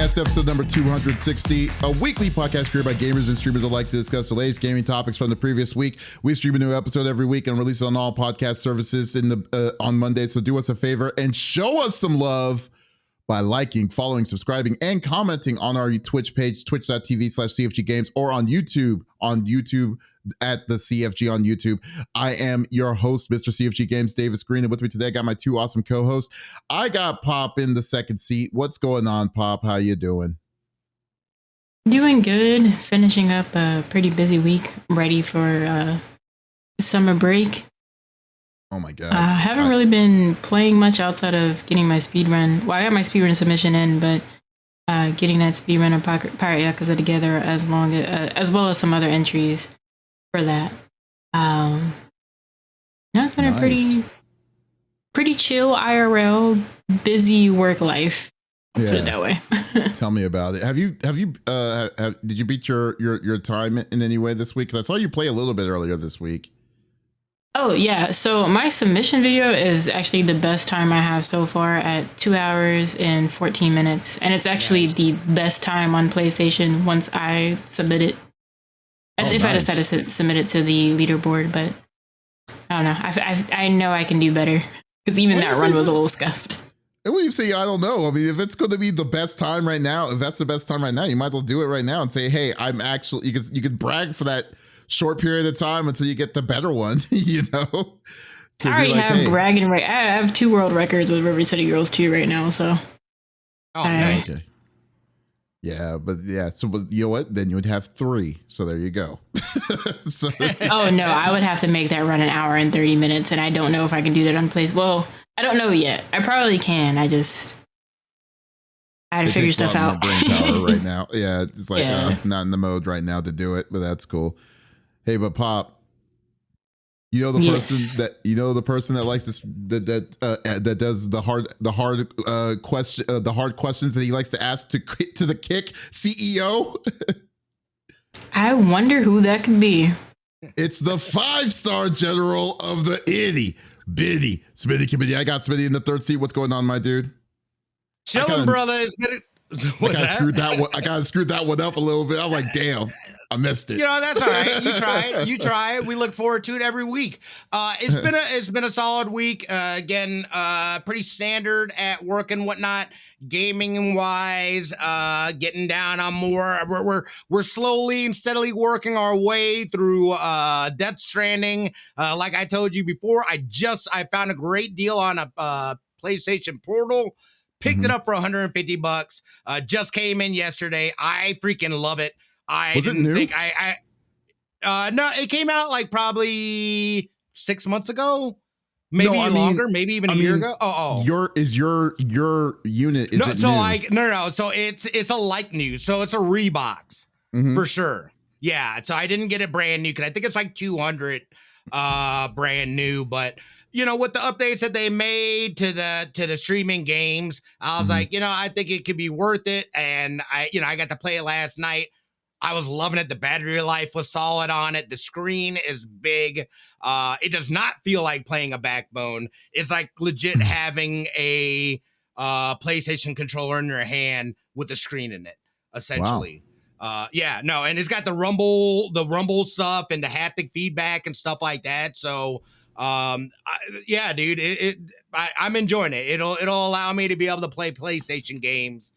Cast, episode number 260, a weekly podcast created by gamers and streamers alike to discuss the latest gaming topics from the previous week. We stream a new episode every week and release it on all podcast services on Monday. So do us a favor and show us some love by liking, following, subscribing, and commenting on our Twitch page, twitch.tv/CFG Games, or on YouTube at the CFG on YouTube. I am your host, Mr. CFG Games, Davis Green, and with me today, I got my two awesome co-hosts. I got Pop in the second seat. What's going on, Pop? How you doing? Doing good. Finishing up a pretty busy week, ready for summer break. Oh my God. I haven't really been playing much outside of getting my speedrun. Well, I got my speedrun submission in, but getting that speedrun of Pirate Yakuza together as well as some other entries for that. No, it's been a pretty chill IRL, busy work life. Put it that way. Tell me about it. Did you beat your time in any way this week? Because I saw you play a little bit earlier this week. Oh, yeah. So my submission video is actually the best time I have so far at 2 hours and 14 minutes. And it's actually the best time on PlayStation once I submit it. That's if I decide to submit it to the leaderboard, but I don't know. I know I can do better because even that run was a little scuffed. And when you say, I don't know, I mean, if it's going to be the best time right now, if that's the best time right now, you might as well do it right now and say, hey, I'm actually, you could brag for that short period of time until you get the better one, you know? I already have bragging right. I have 2 world records with River City Girls 2 right now, so. Oh, nice. Okay. Yeah, but so you know what? Then you would have 3. So there you go. Oh, no, I would have to make that run 1 hour and 30 minutes, and I don't know if I can do that on place. Well, I don't know yet. I probably can. I had to figure stuff out. Brain power right now. Yeah, it's like not in the mode right now to do it, but that's cool. Hey, but Pop, you know the person that likes this that does the hard questions that he likes to ask to the kick CEO. I wonder who that could be. It's the 5-star general of the itty bitty Smitty committee. I got Smitty in the third seat. What's going on, my dude? Chillin', brother. I kind of screwed that one up a little bit. I was like, damn. I missed it. You know, that's all right. You try. We look forward to it every week. It's been a solid week. Again, pretty standard at work and whatnot. Gaming wise, getting down on more. We're slowly and steadily working our way through Death Stranding. Like I told you before, I found a great deal on a PlayStation Portal. Picked it up for $150. Just came in yesterday. I freaking love it. Was it new? No, it came out like probably 6 months ago, maybe longer, maybe even a year ago. Your unit is no. So it's a like new, so it's a rebox for sure. Yeah, so I didn't get it brand new because I think it's like 200 brand new, but. You know, with the updates that they made to the streaming games, I was like, I think it could be worth it. And I got to play it last night. I was loving it. The battery life was solid on it. The screen is big. It does not feel like playing a Backbone. It's like legit having a PlayStation controller in your hand with a screen in it, essentially. Wow. And it's got the rumble stuff and the haptic feedback and stuff like that. So. Dude, I'm enjoying it. It'll allow me to be able to play PlayStation games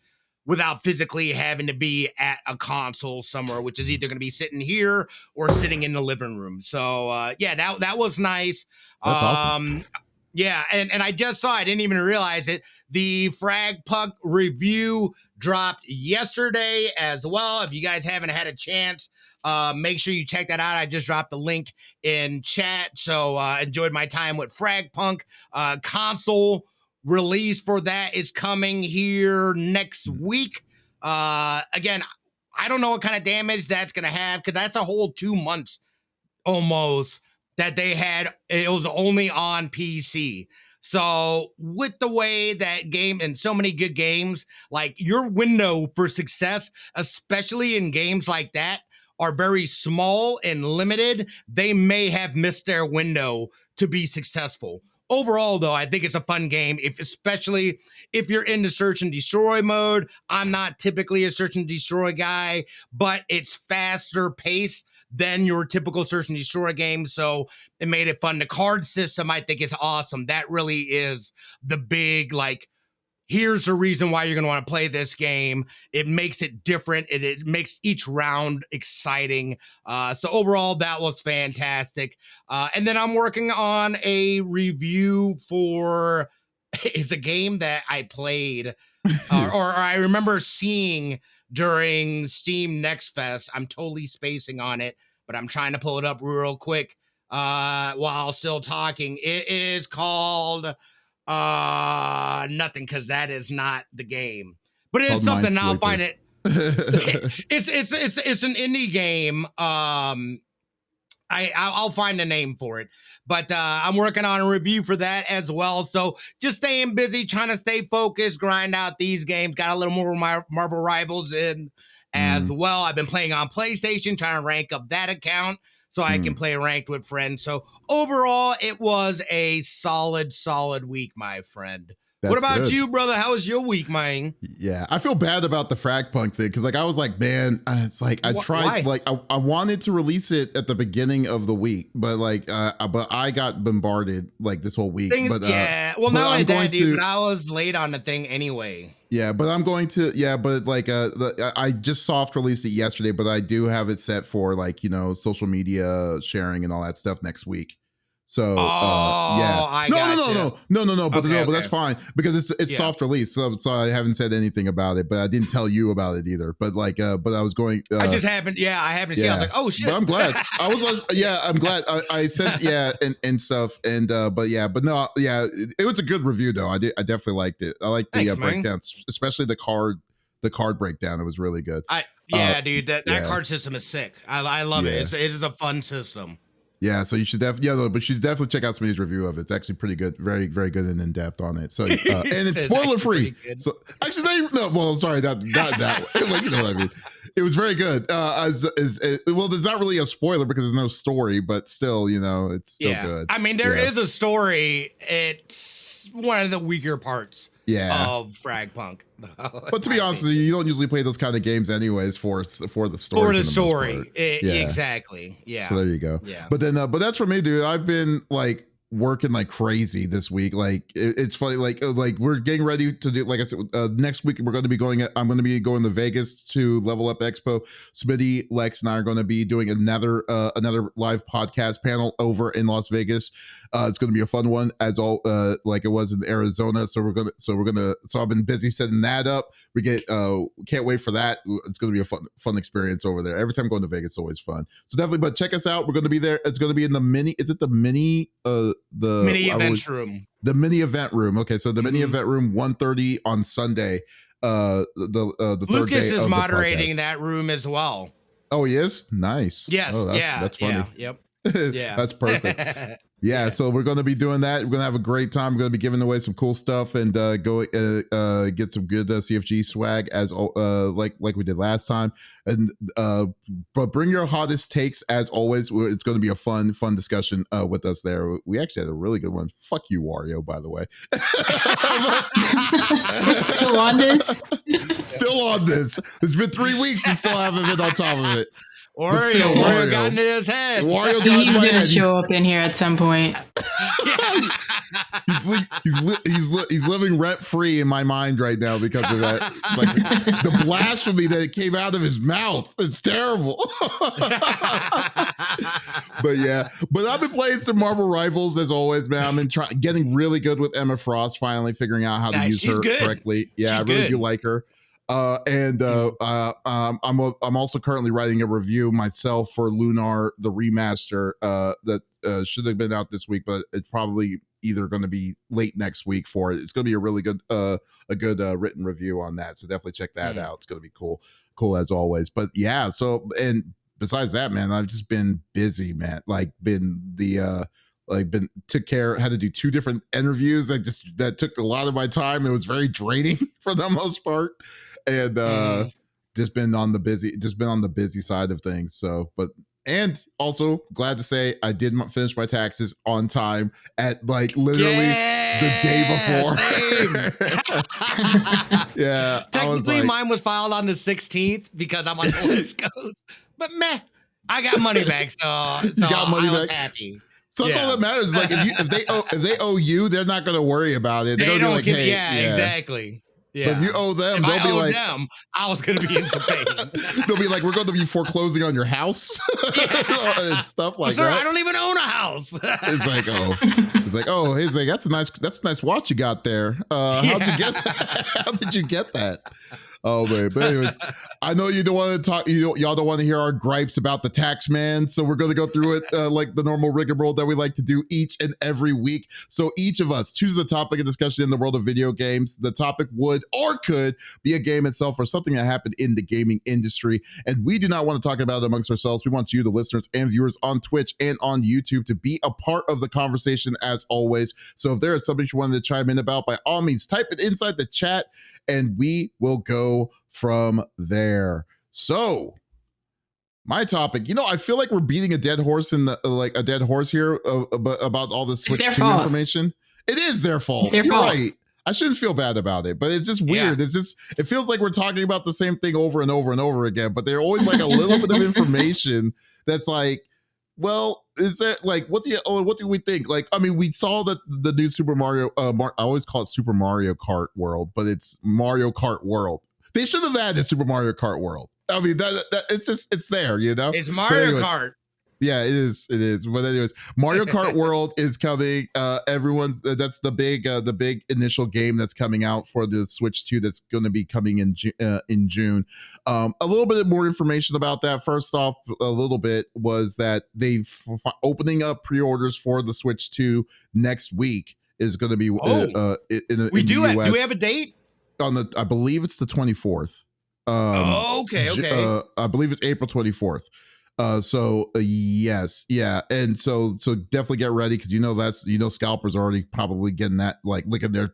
without physically having to be at a console somewhere, which is either going to be sitting here or sitting in the living room. So, that was nice. That's awesome. Yeah. And I just saw, I didn't even realize it. The Frag Puck review dropped yesterday as well. If you guys haven't had a chance, make sure you check that out. I just dropped the link in chat. So enjoyed my time with Fragpunk. Console release for that is coming here next week. Again, I don't know what kind of damage that's going to have because that's a whole 2 months almost that they had. It was only on PC. So with the way that game and so many good games, like your window for success, especially in games like that, are very small and limited, they may have missed their window to be successful. overall, though, I think it's a fun game, especially if you're into search and destroy mode. I'm not typically a search and destroy guy, but it's faster paced than your typical search and destroy game. So it made it fun. The card system, I think, is awesome. That really is the big, like, here's the reason why you're going to want to play this game. It makes it different. It makes each round exciting. So overall, that was fantastic. And then I'm working on a review for, it's a game that I played or I remember seeing during Steam Next Fest. I'm totally spacing on it, but I'm trying to pull it up real quick while still talking. It is called nothing, because that is not the game, but it's something. I'll find it. It's an indie game. I'll find a name for it, but I'm working on a review for that as well. So just staying busy, trying to stay focused, grind out these games. Got a little more of my Marvel Rivals in as well. I've been playing on PlayStation, trying to rank up that account so I can play ranked with friends. So overall, it was a solid week, my friend. What about you, brother? How was your week, man? Yeah, I feel bad about the frag punk thing because, like, I was like, man, it's like I tried, like, I wanted to release it at the beginning of the week, but like, but I got bombarded like this whole week. But yeah, well, not like that, dude. But I was late on the thing anyway. Yeah, but I'm going to, but like, I just soft released it yesterday, but I do have it set for, like, you know, social media sharing and all that stuff next week. So yeah, but that's fine because it's soft release, so I haven't said anything about it, but I didn't tell you about it either. But like, but I was going. I just happened. Yeah, I happened to see. I was like, oh shit. But I'm glad. I'm glad. I said and stuff, and but no, it was a good review though. I definitely liked it. I liked the breakdown, especially the card breakdown. It was really good. Dude, that card system is sick. I love it. It is a fun system. Yeah, so you should definitely, but you should definitely check out Smitty's review of it. It's actually pretty good, very, very good and in depth on it. So, and it's spoiler free. So, actually, sorry, not that. Like, you know what I mean? It was very good. Well, there's not really a spoiler because there's no story, but still, you know, it's still good. I mean, there is a story. It's one of the weaker parts. Of Frag Punk. But to be honest with you, you don't usually play those kind of games anyways for the story. For the story. Exactly. Yeah. So there you go. Yeah. But then, but that's for me, dude. I've been like working like crazy this week. Like it's funny. Like we're getting ready to do, like I said, next week I'm going to be going to Vegas to Level Up Expo. Smitty, Lex, and I are going to be doing another live podcast panel over in Las Vegas. It's going to be a fun one like it was in Arizona. So I've been busy setting that up. We can't wait for that. It's going to be a fun experience over there. Every time going to Vegas, it's always fun. So definitely, but check us out. We're going to be there. It's going to be in the mini event room. The mini event room. Okay, so the mini event room, 1:30 on Sunday. The third Lucas day is of moderating that room as well. Oh, he is? Nice. Yes. That's funny. Yeah. Yeah. That's perfect. Yeah, so we're going to be doing that. We're going to have a great time. We're going to be giving away some cool stuff and go get some good CFG swag as like we did last time. And but bring your hottest takes as always. It's going to be a fun discussion with us there. We actually had a really good one. Fuck you, Wario, by the way. We're still on this. Still on this. It's been 3 weeks and still haven't been on top of it. Wario got into his head. He's gonna show up in here at some point. He's living rent free in my mind right now because of that. Like the blasphemy that came out of his mouth. It's terrible. But I've been playing some Marvel Rivals as always, man. I've been getting really good with Emma Frost. Finally figuring out how to use her correctly. Yeah, I really do like her. I'm also currently writing a review myself for Lunar, the remaster, that should have been out this week, but it's probably either going to be late next week for it. It's going to be a really good, written review on that. So definitely check that out. It's going to be cool as always. But yeah, so, and besides that, man, I've just been busy, man. Like had to do 2 different interviews that took a lot of my time. It was very draining for the most part. And just been on the busy side of things. So, but And also glad to say I did finish my taxes on time at like literally the day before. Yeah. Technically, mine was filed on the 16th because I'm on the West Coast. But meh, I got money back, so got money I was back? happy. So that's all that matters. Like if they owe you, they're not going to worry about it. They're going to be like, hey, yeah, exactly. Yeah. But if you owe them, if they'll be like, them, I was going to be in some pain. They'll be like, we're going to be foreclosing on your house and stuff like Sir, that. I don't even own a house. It's like, oh, he's like, that's a nice watch you got there. How'd you get that? How did you get that? Oh man, but anyways, I know you don't want to talk. Y'all don't want to hear our gripes about the tax man, so we're going to go through it like the normal rigmarole that we like to do each and every week. So each of us chooses a topic of discussion in the world of video games. The topic would or could be a game itself or something that happened in the gaming industry, and we do not want to talk about it amongst ourselves. We want you, the listeners and viewers on Twitch and on YouTube, to be a part of the conversation as always. So if there is something you wanted to chime in about, by all means, type it inside the chat, and we will go from there. So my topic, I feel like we're beating a dead horse here about all the Switch 2 information. It is their fault. You're right. I shouldn't feel bad about it, but it's just weird. Yeah. It feels like we're talking about the same thing over and over and over again, but they're always like a little bit of information that's like, well, is that like, what do we think? Like, I mean, we saw that the new Super Mario, I always call it Super Mario Kart World, but it's Mario Kart World. They should have added Super Mario Kart World. I mean, that it's there, It's Mario Kart. Yeah, it is. But anyways, Mario Kart World is coming. That's the big initial game that's coming out for the Switch 2 that's going to be coming in June. A little bit more information about that. First off, a little bit was that opening up pre-orders for the Switch 2 next week is going to be in the US. Do we have a date? I believe it's the 24th. Okay. I believe it's April 24th. Yes, yeah, and so definitely get ready because scalpers are already probably getting that, like licking their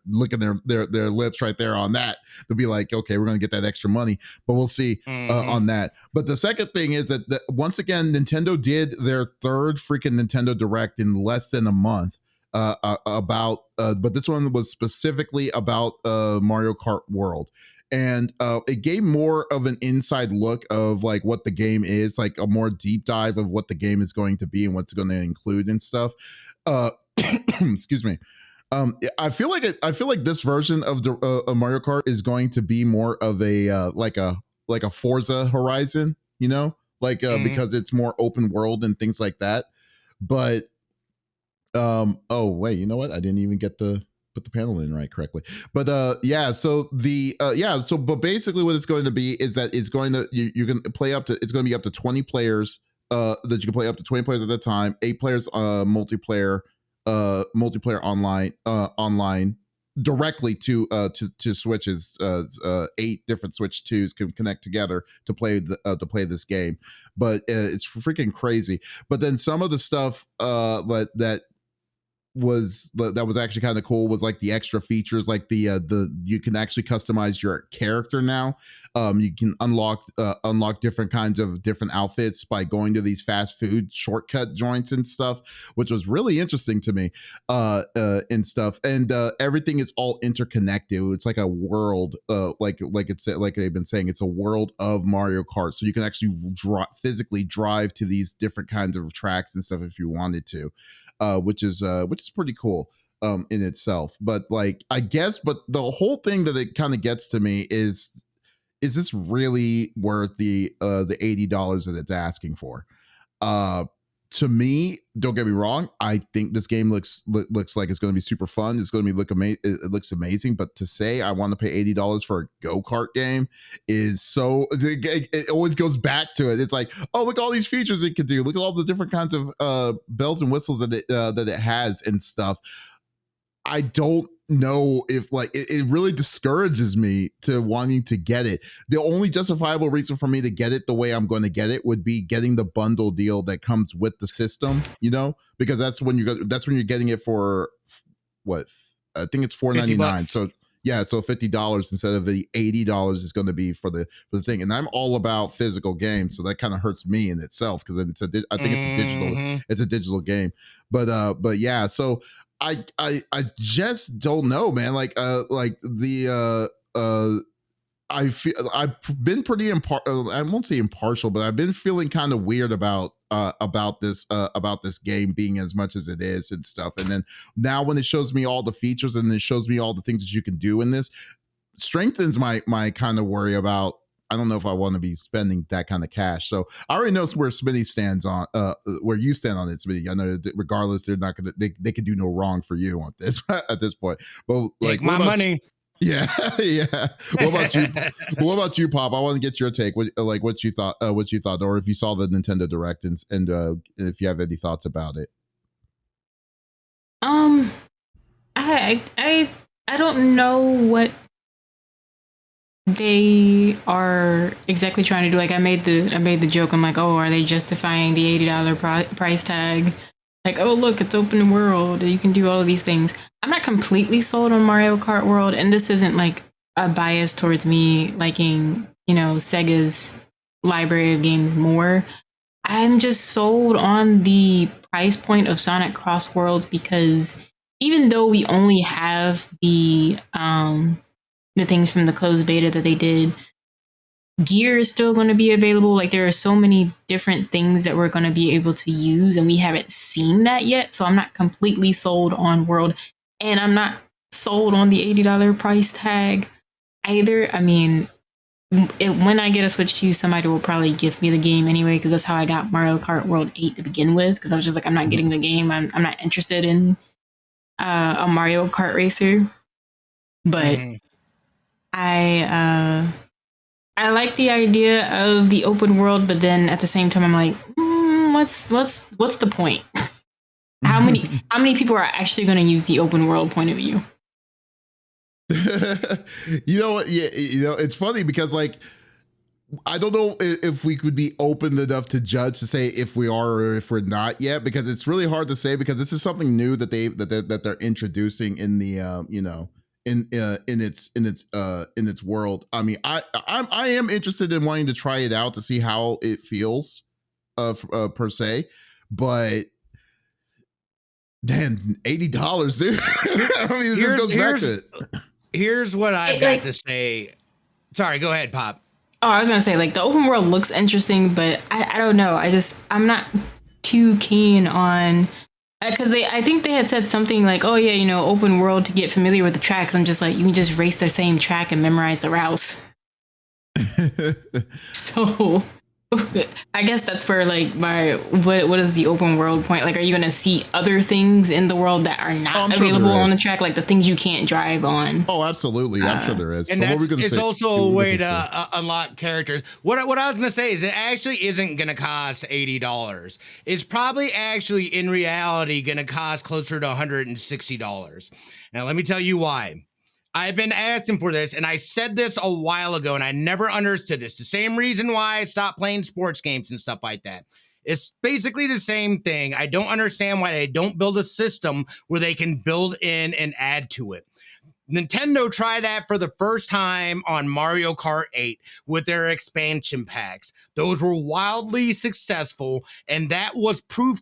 lips right there on that. They'll be like, okay, we're gonna get that extra money, but we'll see on that. But the second thing is that once again, Nintendo did their third freaking Nintendo Direct in less than a month. But this one was specifically about Mario Kart World. And it gave more of an inside look of like what the game is, like a more deep dive of what the game is going to be and what's going to include and stuff. Excuse me. I feel like this version of the Mario Kart is going to be more of a like a Forza Horizon, because it's more open world and things like that. But oh wait, you know what? I didn't even get put the panel in correctly. But but basically what it's going to be is that it's going to you can play it's going to be up to 20 players that you can play up to 20 players at a time, 8 players multiplayer online directly to Switches. 8 different Switch 2s can connect together to play this game. But it's freaking crazy. But then some of the stuff that was actually kind of cool was like the extra features, like the you can actually customize your character now. You can unlock different kinds of different outfits by going to these fast food shortcut joints and stuff, which was really interesting to me and stuff. And everything is all interconnected. It's like a world, like they've been saying, it's a world of Mario Kart. So you can actually physically drive to these different kinds of tracks and stuff if you wanted to. Which is pretty cool in itself. But like, I guess, but the whole thing that it kind of gets to me is this really worth the $80 that it's asking for? To me, don't get me wrong, I think this game looks like it's going to be super fun. It's going to be it looks amazing. But to say I want to pay $80 for a go-kart game is so, it always goes back to it. It's like, oh, look at all these features it could do. Look at all the different kinds of bells and whistles that it has and stuff. I don't know if like it really discourages me to wanting to get it. The only justifiable reason for me to get it the way I'm going to get it would be getting the bundle deal that comes with the system, because that's when you're getting it for what I think it's $4.99. So Yeah, so $50 instead of the $80 is going to be for the thing, and I'm all about physical games, so that kind of hurts me in itself because I think it's a digital game, but yeah, so I just don't know, man. Like the I feel I've been pretty I won't say impartial, but I've been feeling kind of weird about this game being as much as it is and stuff. And then now when it shows me all the features and it shows me all the things that you can do in this, strengthens my kind of worry about. I don't know if I want to be spending that kind of cash. So I already know where Smitty stands on where you stand on it, Smitty. I know that regardless, they're not gonna they can do no wrong for you on this at this point. But like take my money. Yeah, yeah. What about you? What about you, Pop? I want to get your take. What you thought, or if you saw the Nintendo Direct, and if you have any thoughts about it. I don't know what they are exactly trying to do. Like I made the joke. I'm like, oh, are they justifying the $80 price tag? Like, oh, look, it's open world. You can do all of these things. I'm not completely sold on Mario Kart World, and this isn't like a bias towards me liking, Sega's library of games more. I'm just sold on the price point of Sonic Cross Worlds because even though we only have the things from the closed beta that they did, gear is still going to be available. Like there are so many different things that we're going to be able to use, and we haven't seen that yet. So I'm not completely sold on World, and I'm not sold on the $80 price tag either. I mean, when I get a Switch 2, somebody will probably gift me the game anyway, because that's how I got Mario Kart World 8 to begin with. Because I was just like, I'm not getting the game. I'm not interested in a Mario Kart racer. But I like the idea of the open world, but then at the same time, I'm like, what's the point? How many people are actually going to use the open world point of view? You know what? Yeah, it's funny because like I don't know if we could be open enough to judge to say if we are or if we're not yet, because it's really hard to say because this is something new that they're introducing in the in its world. I mean, I am interested in wanting to try it out to see how it feels, per se, but then $80, dude. I mean, this goes back to it. Here's what I've got to say. Sorry, go ahead, Pop. Oh, I was gonna say, like, the open world looks interesting, but I don't know. I'm not too keen on, because I think they had said something like, oh yeah, open world to get familiar with the tracks. I'm just like, you can just race the same track and memorize the routes. So I guess that's where like what is the open world point? Like, are you gonna see other things in the world that are not available on the track, like the things you can't drive on? Oh, absolutely, I'm sure there is. And it's also a way to unlock characters. What I was gonna say is it actually isn't gonna cost $80. It's probably actually in reality gonna cost closer to $160. Now let me tell you why. I've been asking for this, and I said this a while ago, and I never understood this. The same reason why I stopped playing sports games and stuff like that. It's basically the same thing. I don't understand why they don't build a system where they can build in and add to it. Nintendo tried that for the first time on Mario Kart 8 with their expansion packs. Those were wildly successful, and that was proof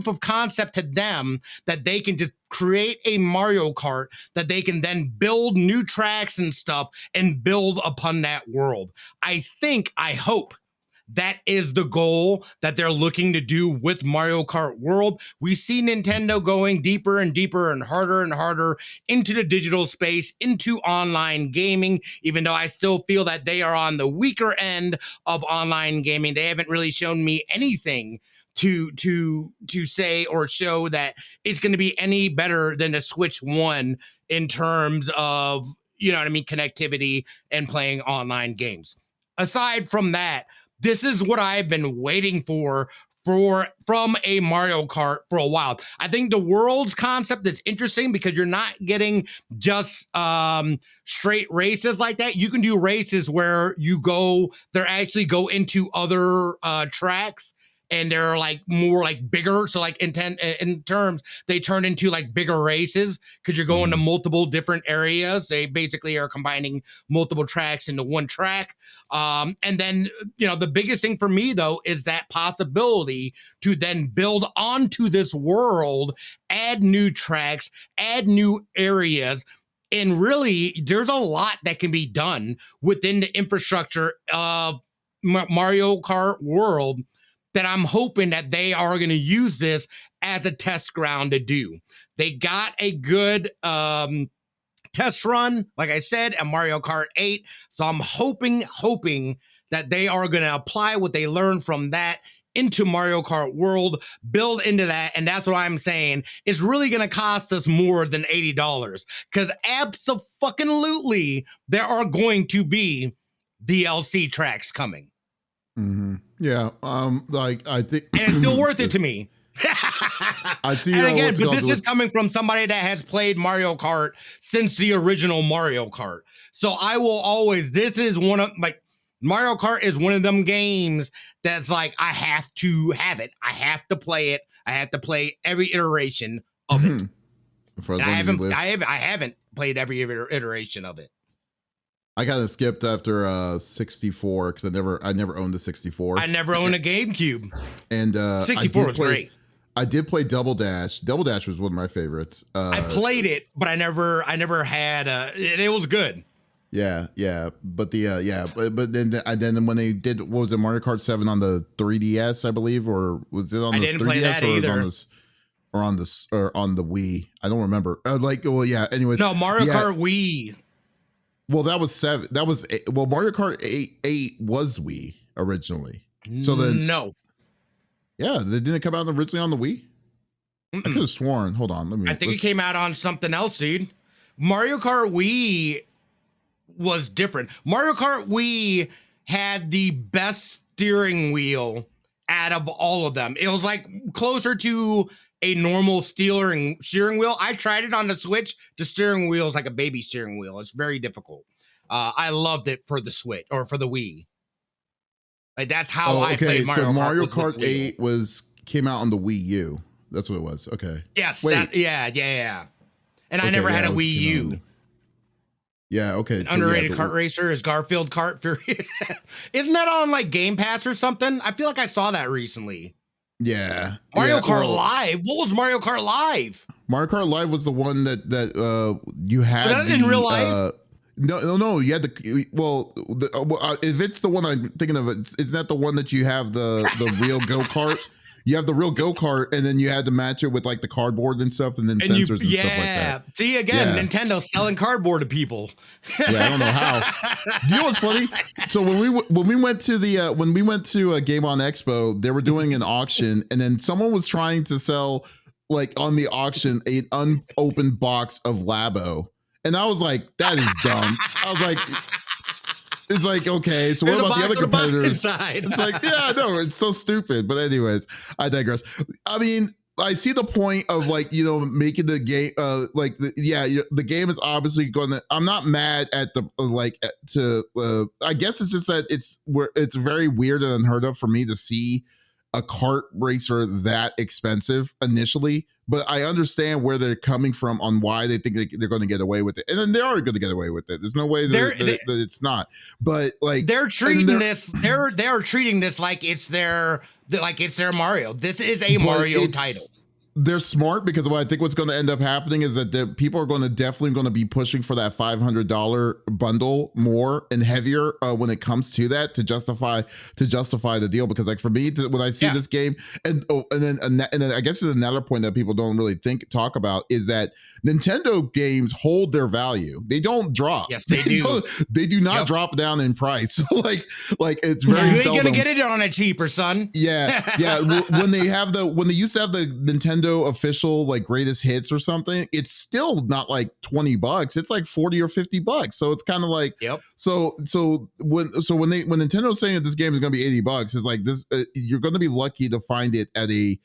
of concept to them that they can just create a Mario Kart that they can then build new tracks and stuff and build upon that world. I hope that is the goal that they're looking to do with Mario Kart World. We see Nintendo going deeper and deeper and harder into the digital space, into online gaming, even though I still feel that they are on the weaker end of online gaming. They haven't really shown me anything to say or show that it's going to be any better than the Switch 1 in terms of, connectivity and playing online games. Aside from that, this is what I've been waiting for from a Mario Kart for a while. I think the world's concept is interesting because you're not getting just straight races like that. You can do races where they actually go into other tracks and they're like more like bigger. So like in terms, they turn into like bigger races because you're going to multiple different areas. They basically are combining multiple tracks into one track. And then, the biggest thing for me though, is that possibility to then build onto this world, add new tracks, add new areas. And really, there's a lot that can be done within the infrastructure of Mario Kart world that I'm hoping that they are going to use this as a test ground to do. They got a good test run, like I said, at Mario Kart 8. So I'm hoping that they are going to apply what they learned from that into Mario Kart World, build into that. And that's what I'm saying. It's really going to cost us more than $80 because abso-fucking-lutely there are going to be DLC tracks coming. Yeah. Like I think, and it's still worth it to me. I see. And again, but this is coming from somebody that has played Mario Kart since the original Mario Kart. So I will always, this is one of like, Mario Kart is one of them games that's like, I have to have it. I have to play it. I have to play every iteration of it. And I haven't played every iteration of it. I kind of skipped after 64 because I never owned a 64. I never owned a GameCube. And 64 was great. I did play Double Dash. Double Dash was one of my favorites. I played it, but I never had it was good. Yeah, but but then when they did, what was it, Mario Kart 7 on the 3DS, I believe, or was it on the 3DS? I didn't play that either. Or on the Wii, I don't remember. Anyways, no, Mario Kart Wii. Well, that was 7. That was Mario Kart 8 was Wii originally. So then no. Yeah, they didn't come out originally on the Wii. I could have sworn. Hold on, I think it came out on something else, dude. Mario Kart Wii was different. Mario Kart Wii had the best steering wheel out of all of them. It was like closer to a normal steering wheel. I tried it on the Switch. The steering wheel is like a baby steering wheel. It's very difficult. I loved it for the Switch or for the Wii. Like that's how I played Mario Kart. So Mario Kart 8 came out on the Wii U. That's what it was. Okay. Yes. Yeah. And I never had a Wii U. Yeah, okay. Underrated kart racer is Garfield Kart Fury. Isn't that on like Game Pass or something? I feel like I saw that recently. Yeah. Mario Kart Live. What was Mario Kart Live? Mario Kart Live was the one that you had. Was that in real life? No. You had if it's the one I'm thinking of, isn't that the one that you have the real go kart? You have the real go-kart, and then you had to match it with like the cardboard and stuff, and then sensors and stuff like that. See, again, Nintendo selling cardboard to people. Yeah, I don't know how. Do you know what's funny? So when we went to Game On Expo, they were doing an auction, and then someone was trying to sell like on the auction an unopened box of Labo, and I was like, that is dumb. I was like. It's like, okay, so what about the other competitors? It's like, yeah, no, it's so stupid. But anyways, I digress. I mean, I see the point of like, making the game, the game is obviously going to, I'm not mad at I guess it's just that it's very weird and unheard of for me to see a kart racer that expensive initially, but I understand where they're coming from on why they think they're going to get away with it, and then they are going to get away with it. There's no way that it's not. But like they're treating they're treating this like it's their Mario. This is a Mario title. They're smart because what's going to end up happening is that the people are definitely going to be pushing for that $500 bundle more and heavier when it comes to that to justify the deal. Because like for me, when I see this game, and then I guess there's another point that people don't really talk about is that Nintendo games hold their value. They don't drop. Yes, they do. They do not drop down in price. So like it's very. You ain't gonna get it on a cheaper, son. Yeah. When they used to have the Nintendo official like greatest hits or something, it's still not like $20. It's like $40 or $50. So it's kind of like, So when Nintendo's saying that this game is going to be $80, it's like this. You're going to be lucky to find it at a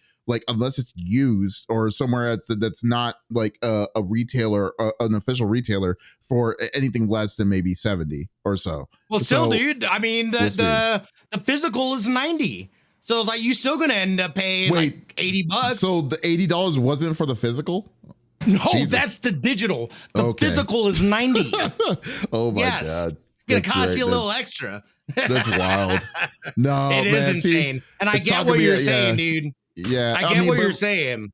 unless it's used or somewhere that's not like a retailer, an official retailer for anything less than maybe 70 or so. Well, still, dude. I mean, the physical is 90. So like you still gonna end up paying like $80. So the $80 wasn't for the physical? No, Jesus. that's the digital. The Okay. physical is $90. Oh my yes. God. It's gonna cost you a little extra. That's wild. No, it is insane. And I get what you're saying, dude. Yeah. I get what you're saying.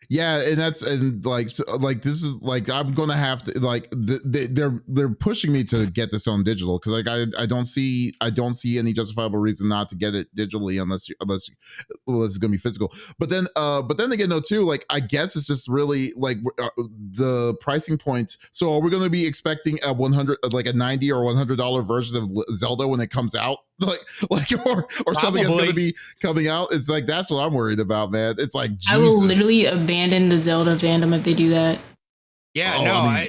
Yeah, and like so, like this is like I'm gonna have to like they're pushing me to get this on digital because like I don't see any justifiable reason not to get it digitally unless it's gonna be physical. But then again though too, like I guess it's just really like the pricing points. So are we gonna be expecting a 100 like a $90 or $100 version of Zelda when it comes out? Like or something that's going to be coming out. It's like that's what I'm worried about, man. It's like Jesus. I will literally abandon the Zelda fandom if they do that. Yeah,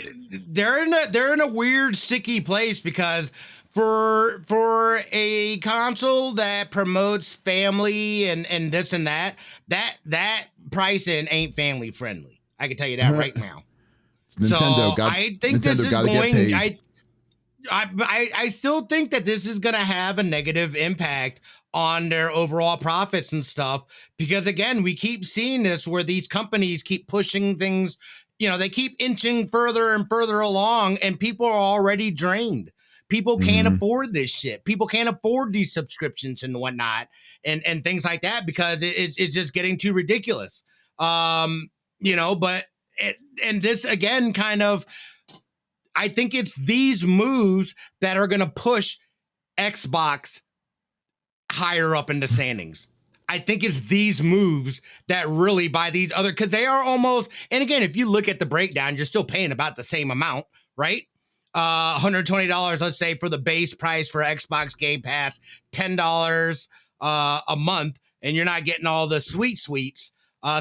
they're in a weird sticky place because for a console that promotes family and this and that pricing ain't family friendly. I can tell you that right now. Nintendo I think this is going. I still think that this is going to have a negative impact on their overall profits and stuff because again, we keep seeing this where these companies keep pushing things, they keep inching further and further along and people are already drained. People can't afford this shit. People can't afford these subscriptions and whatnot and things like that because it's just getting too ridiculous. But this again kind of I think it's these moves that are going to push Xbox higher up in the standings. I think it's these moves that really buy these other, because they are almost, and again, if you look at the breakdown, you're still paying about the same amount, right? $120, let's say, for the base price for Xbox Game Pass, $10 a month, and you're not getting all the sweets.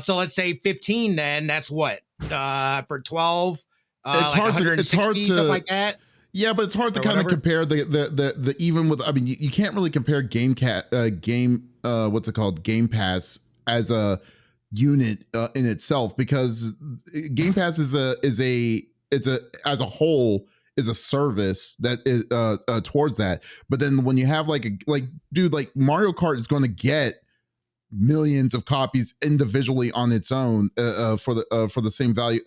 So let's say 15 then, that's what? For 12? It's hard to something like that. Yeah, but it's hard to kind of compare the even with. I mean, you can't really compare Game Pass as a unit in itself because Game Pass is a as a whole is a service that is towards that. But then when you have like Mario Kart is going to get millions of copies individually on its own for the same value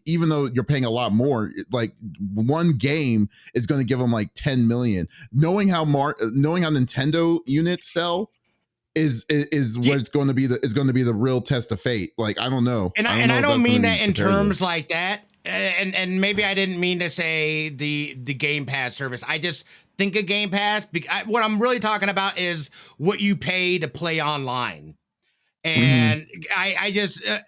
even though you're paying a lot more, like one game is going to give them like 10 million. Knowing how Nintendo units sell is what it's going to be the real test of fate. Like I don't know, and I don't mean that in terms like that. And maybe I didn't mean to say the Game Pass service. I just think of Game Pass. What I'm really talking about is what you pay to play online. And I just, I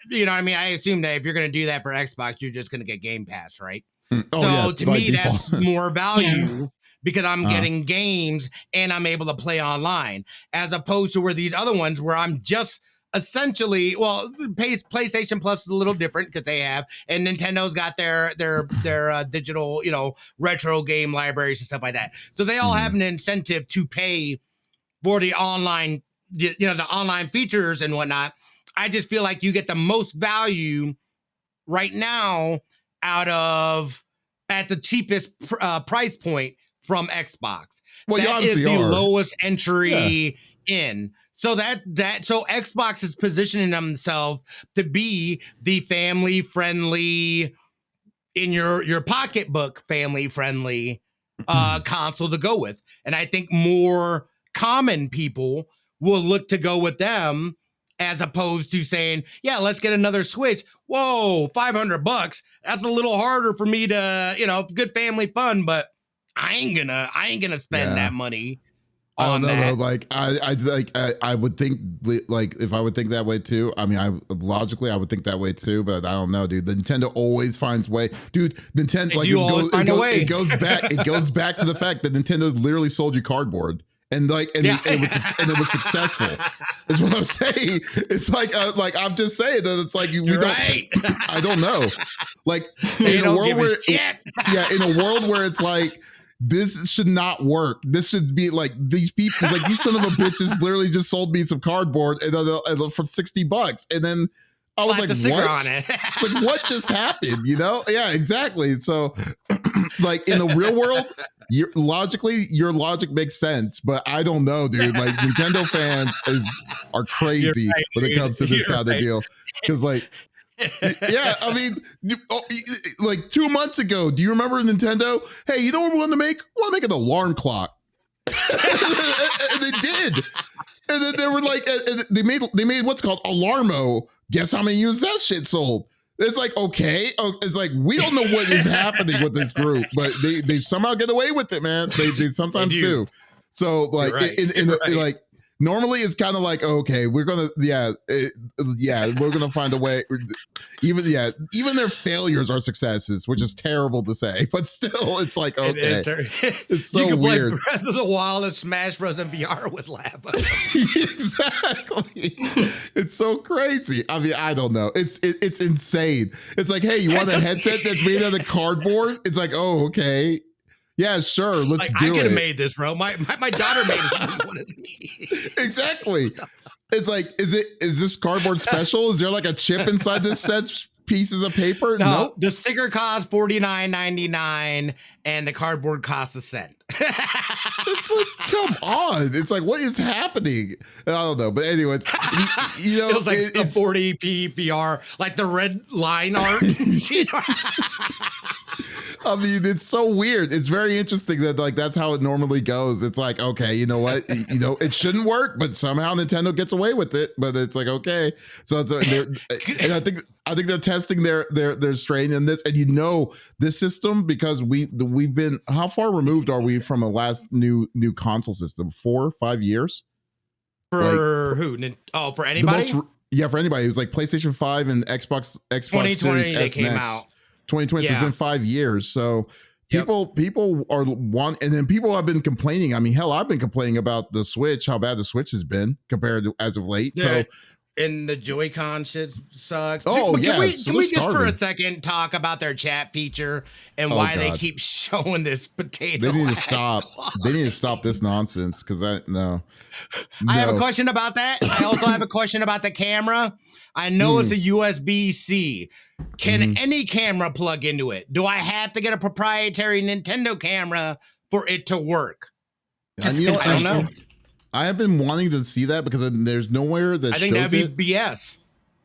assume that if you're going to do that for Xbox, you're just going to get Game Pass, right? To me, that's more value because I'm getting games and I'm able to play online as opposed to where these other ones where I'm just essentially, PlayStation Plus is a little different because they have, and Nintendo's got their digital, retro game libraries and stuff like that. So they all have an incentive to pay for the online, the online features and whatnot. I just feel like you get the most value right now at the cheapest price point from Xbox. Well, that is the lowest entry in. So so Xbox is positioning themselves to be the family friendly, in your pocketbook family friendly console to go with. And I think more common people will look to go with them as opposed to saying, yeah, let's get another Switch. Whoa, $500. That's a little harder for me to, good family fun, but I ain't gonna spend that money. I don't know though. Like I would think like if I would think that way too. I mean, I would think that way too, but I don't know, dude. Nintendo always finds way, dude. Nintendo like it goes back to the fact that Nintendo literally sold you cardboard. And it was successful. Is what I'm saying. It's like I'm just saying that it's like I don't know. Like in a world where it's like this should not work. This should be like these people. Like you son of a bitches literally just sold me some cardboard and for $60, and then I was Slap like, the sticker what? on it. Like, what just happened? You know? Yeah, exactly. So, like in the real world, your logic makes sense, but I don't know, dude. Like Nintendo fans are crazy right, when it comes to this You're kind right. of deal. Because like, yeah, I mean, like 2 months ago, do you remember Nintendo? Hey, you know what we want to make? We want to make an alarm clock. And they did. And then they were like, they made what's called Alarmo. Guess how many units that shit sold? It's like, okay. It's like, we don't know what is happening with this group, but they somehow get away with it, man. They sometimes do. So like, like, normally it's kind of like, okay, we're going to, we're going to find a way. Even their failures are successes, which is terrible to say, but still it's like, okay. It's so you can weird. play Breath of the Wild and Smash Bros. In VR with lava. Exactly. It's so crazy. I mean, I don't know. It's insane. It's like, hey, you want a headset that's made out of cardboard? It's like, oh, okay. Yeah, sure. Let's do it. I could have made this, bro. My daughter made one of these. Exactly. It's like, is this cardboard special? Is there like a chip inside this set pieces of paper? No, Nope. The sticker costs $49.99 and the cardboard costs $0.01. It's like, come on. It's like, what is happening? I don't know. But anyways, you know, It was like the 40p VR, like the red line art. I mean, it's so weird. It's very interesting that like that's how it normally goes. It's like, okay, you know what? You know, it shouldn't work, but somehow Nintendo gets away with it. But it's like, okay. So it's and I think they're testing their strain in this. And you know this system, because we've been, how far removed are we from a last new console system? 4 or 5 years? For who? Oh, for anybody? For anybody. It was like PlayStation 5 and Xbox 2020 Series they S came and X. out. 2020 has been 5 years. So people are and then people have been complaining. I mean, hell, I've been complaining about the Switch, how bad the Switch has been compared to as of late. So and the Joy-Con shit sucks. Oh, Can we just for a starving. second talk about their chat feature and why they keep showing this potato? They need to stop. They need to stop this nonsense, because I have a question about that. I also have a question about the camera. I know it's a USB-C. Can any camera plug into it? Do I have to get a proprietary Nintendo camera for it to work? I don't know. I have been wanting to see that, because there's nowhere that I think shows that'd be BS.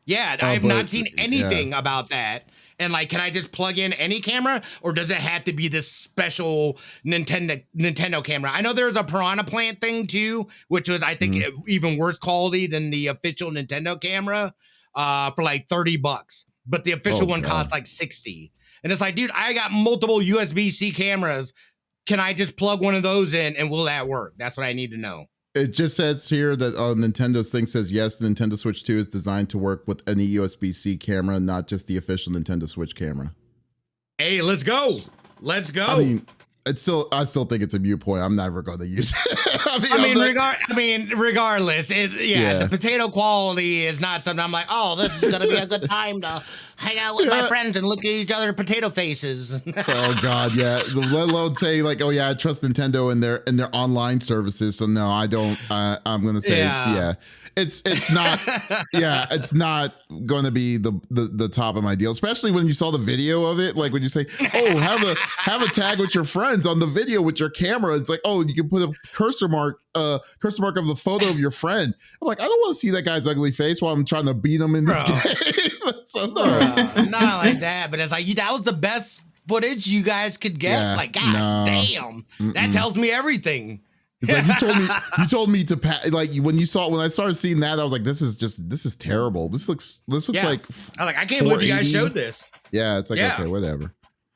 Yeah, I have not seen anything yeah. about that. And like, can I just plug in any camera, or does it have to be this special Nintendo camera? I know there's a Piranha Plant thing too, which was, I think, even worse quality than the official Nintendo camera, for like $30. But the official one costs like 60. And it's like, dude, I got multiple USB-C cameras. Can I just plug one of those in and will that work? That's what I need to know. It just says here that Nintendo's thing says, yes, the Nintendo Switch 2 is designed to work with any USB-C camera, not just the official Nintendo Switch camera. Hey, let's go. Let's go. I mean, I still think it's a mute point. I'm never going to use it. Regardless, the potato quality is not something I'm like, oh, this is going to be a good time to hang out with my friends and look at each other's potato faces. Oh God, yeah. Let alone say like, oh yeah, I trust Nintendo and their online services. So no, I don't. I'm going to say It's not it's not going to be the top of my deal, especially when you saw the video of it. Like when you say, oh, have a tag with your friends on the video with your camera. It's like, oh, you can put a cursor mark of the photo of your friend. I'm like, I don't want to see that guy's ugly face while I'm trying to beat him in this game. So not like that, but it's like, that was the best footage you guys could get. Yeah, like, gosh, damn, that tells me everything. It's like you told me to like when I started seeing that, I was like, this is terrible. This looks like I'm like, I can't believe you guys showed this. Yeah, it's like, okay, whatever.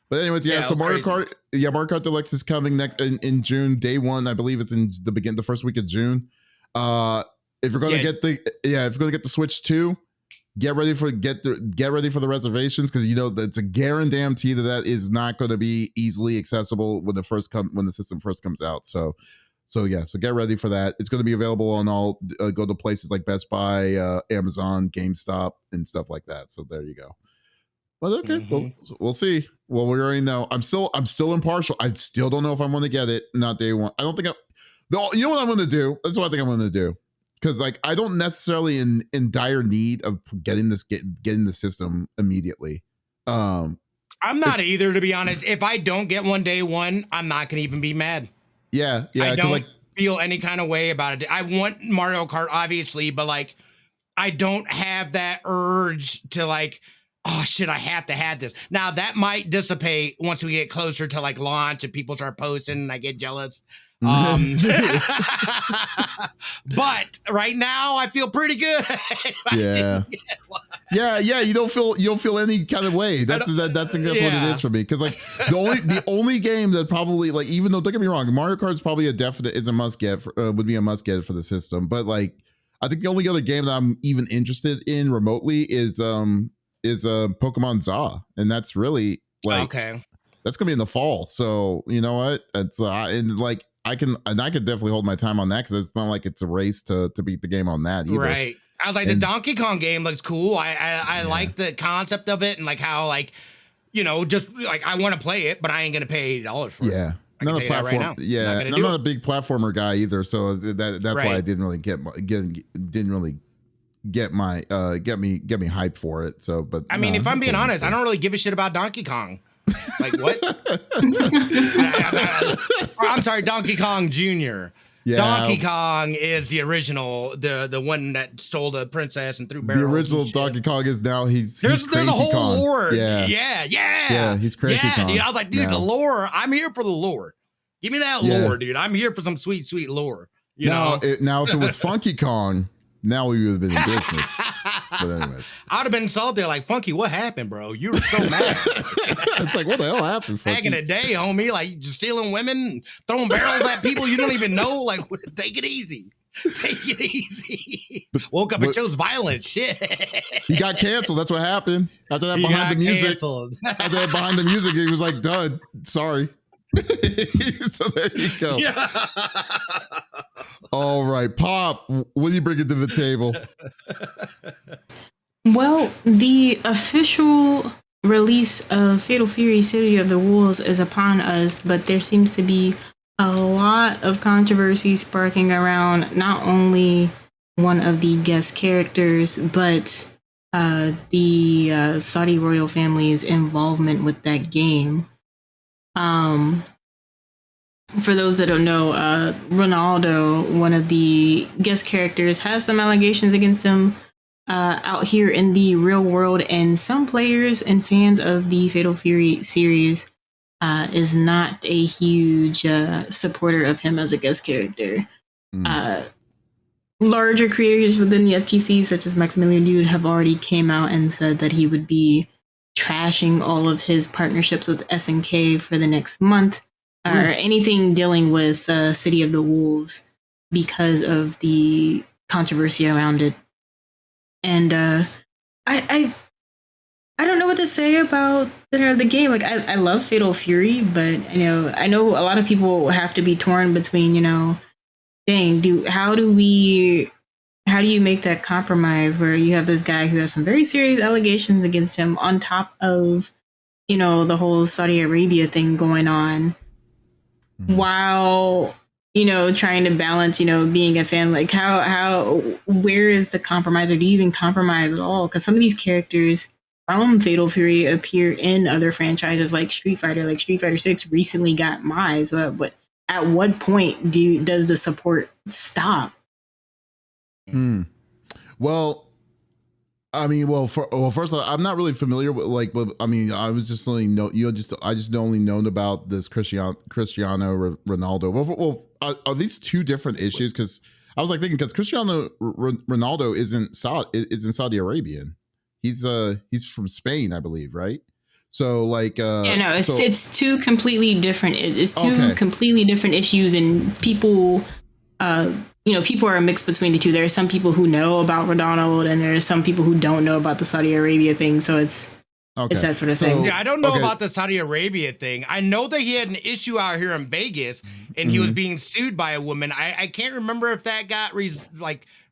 But anyways, so Mario Kart, Mario Kart Deluxe is coming next in June, day 1. I believe it's in the first week of June. If you're going to get the Switch 2, get ready for the reservations, because you know that it's a guarantee that is not going to be easily accessible when the system first comes out. So get ready for that. It's going to be available on all go to places like Best Buy, Amazon, GameStop, and stuff like that. So there you go. But okay, we'll see. Well, we already know. I'm still impartial. I still don't know if I'm going to get it. Not day 1. I don't think you know what I'm going to do? That's what I think I'm going to do. because like I don't necessarily in dire need of getting the system immediately. I'm not either, to be honest. If I don't get one day one, I'm not gonna even be mad. Yeah, I don't feel any kind of way about it. I want Mario Kart, obviously, but like I don't have that urge to like, oh shit, I have to have this. Now that might dissipate once we get closer to like launch and people start posting and I get jealous. But right now I feel pretty good. Yeah. You don't feel any kind of way. That's what it is for me. Because like the only game that probably like, even though don't get me wrong, Mario Kart is probably a must get would be a must get for the system. But like, I think the only other game that I'm even interested in remotely is Pokemon Za, and that's really like that's gonna be in the fall. So you know what? It's and like I can definitely hold my time on that because it's not like it's a race to beat the game on that either. Right. I was like, the Donkey Kong game looks cool. I like the concept of it and like how like, you know, just like I want to play it, but I ain't gonna pay $80 for it. Yeah. Not a platform. Right, yeah, I'm not a big platformer guy either, so that's why I didn't really get me hyped for it. So, but I mean, if I'm being honest, I don't really give a shit about Donkey Kong. Like what? I'm sorry, Donkey Kong Jr. Yeah. Donkey Kong is the original, the one that stole the princess and threw barrels. The original Donkey Kong is now there's a whole Kong. lore. Yeah, he's crazy. Kong. Dude, I was like, dude, the lore. I'm here for the lore. Give me that lore, dude. I'm here for some sweet, sweet lore. You know? Now, if it was Funky Kong, now we would have been in business. But anyways, I'd have been salty. Like, Funky, what happened, bro? You were so mad. It's like, what the hell happened, Funky? Back in the day, homie, like just stealing women, throwing barrels at people you don't even know. Like, take it easy. Take it easy. Woke up and chose violence. Shit. He got canceled. That's what happened. After that, behind the music, he was like, done. Sorry. So there you go. Yeah. All right, Pop, what do you bring to the table? Well, the official release of Fatal Fury City of the Wolves is upon us, but there seems to be a lot of controversy sparking around not only one of the guest characters, but the Saudi royal family's involvement with that game. For those that don't know, Ronaldo, one of the guest characters, has some allegations against him out here in the real world, and some players and fans of the Fatal Fury series is not a huge supporter of him as a guest character. Larger creators within the FGC, such as Maximilian Dude, have already came out and said that he would be trashing all of his partnerships with SNK for the next month. Or anything dealing with City of the Wolves because of the controversy around it. And I don't know what to say about the game. Like I love Fatal Fury, but I know a lot of people have to be torn between, dang, how do you make that compromise where you have this guy who has some very serious allegations against him on top of, the whole Saudi Arabia thing going on? While trying to balance being a fan, like where is the compromise, or do you even compromise at all? Because some of these characters from Fatal Fury appear in other franchises like Street Fighter. Like Street Fighter 6 recently got Mai, but at what point does the support stop? Well, I mean, first of all, I'm not really familiar with I was just only I just only known about this Cristiano Ronaldo. Well, are these two different issues? Because I was like thinking, because Cristiano Ronaldo isn't Saudi Arabian. He's from Spain, I believe, right? So it's two completely different. It's two completely different issues, and people. People are mixed between the two. There are some people who know about Ronaldo, and there are some people who don't know about the Saudi Arabia thing. So it's that sort of thing. Yeah, I don't know about the Saudi Arabia thing. I know that he had an issue out here in Vegas, and he was being sued by a woman. I can't remember if that got resolved.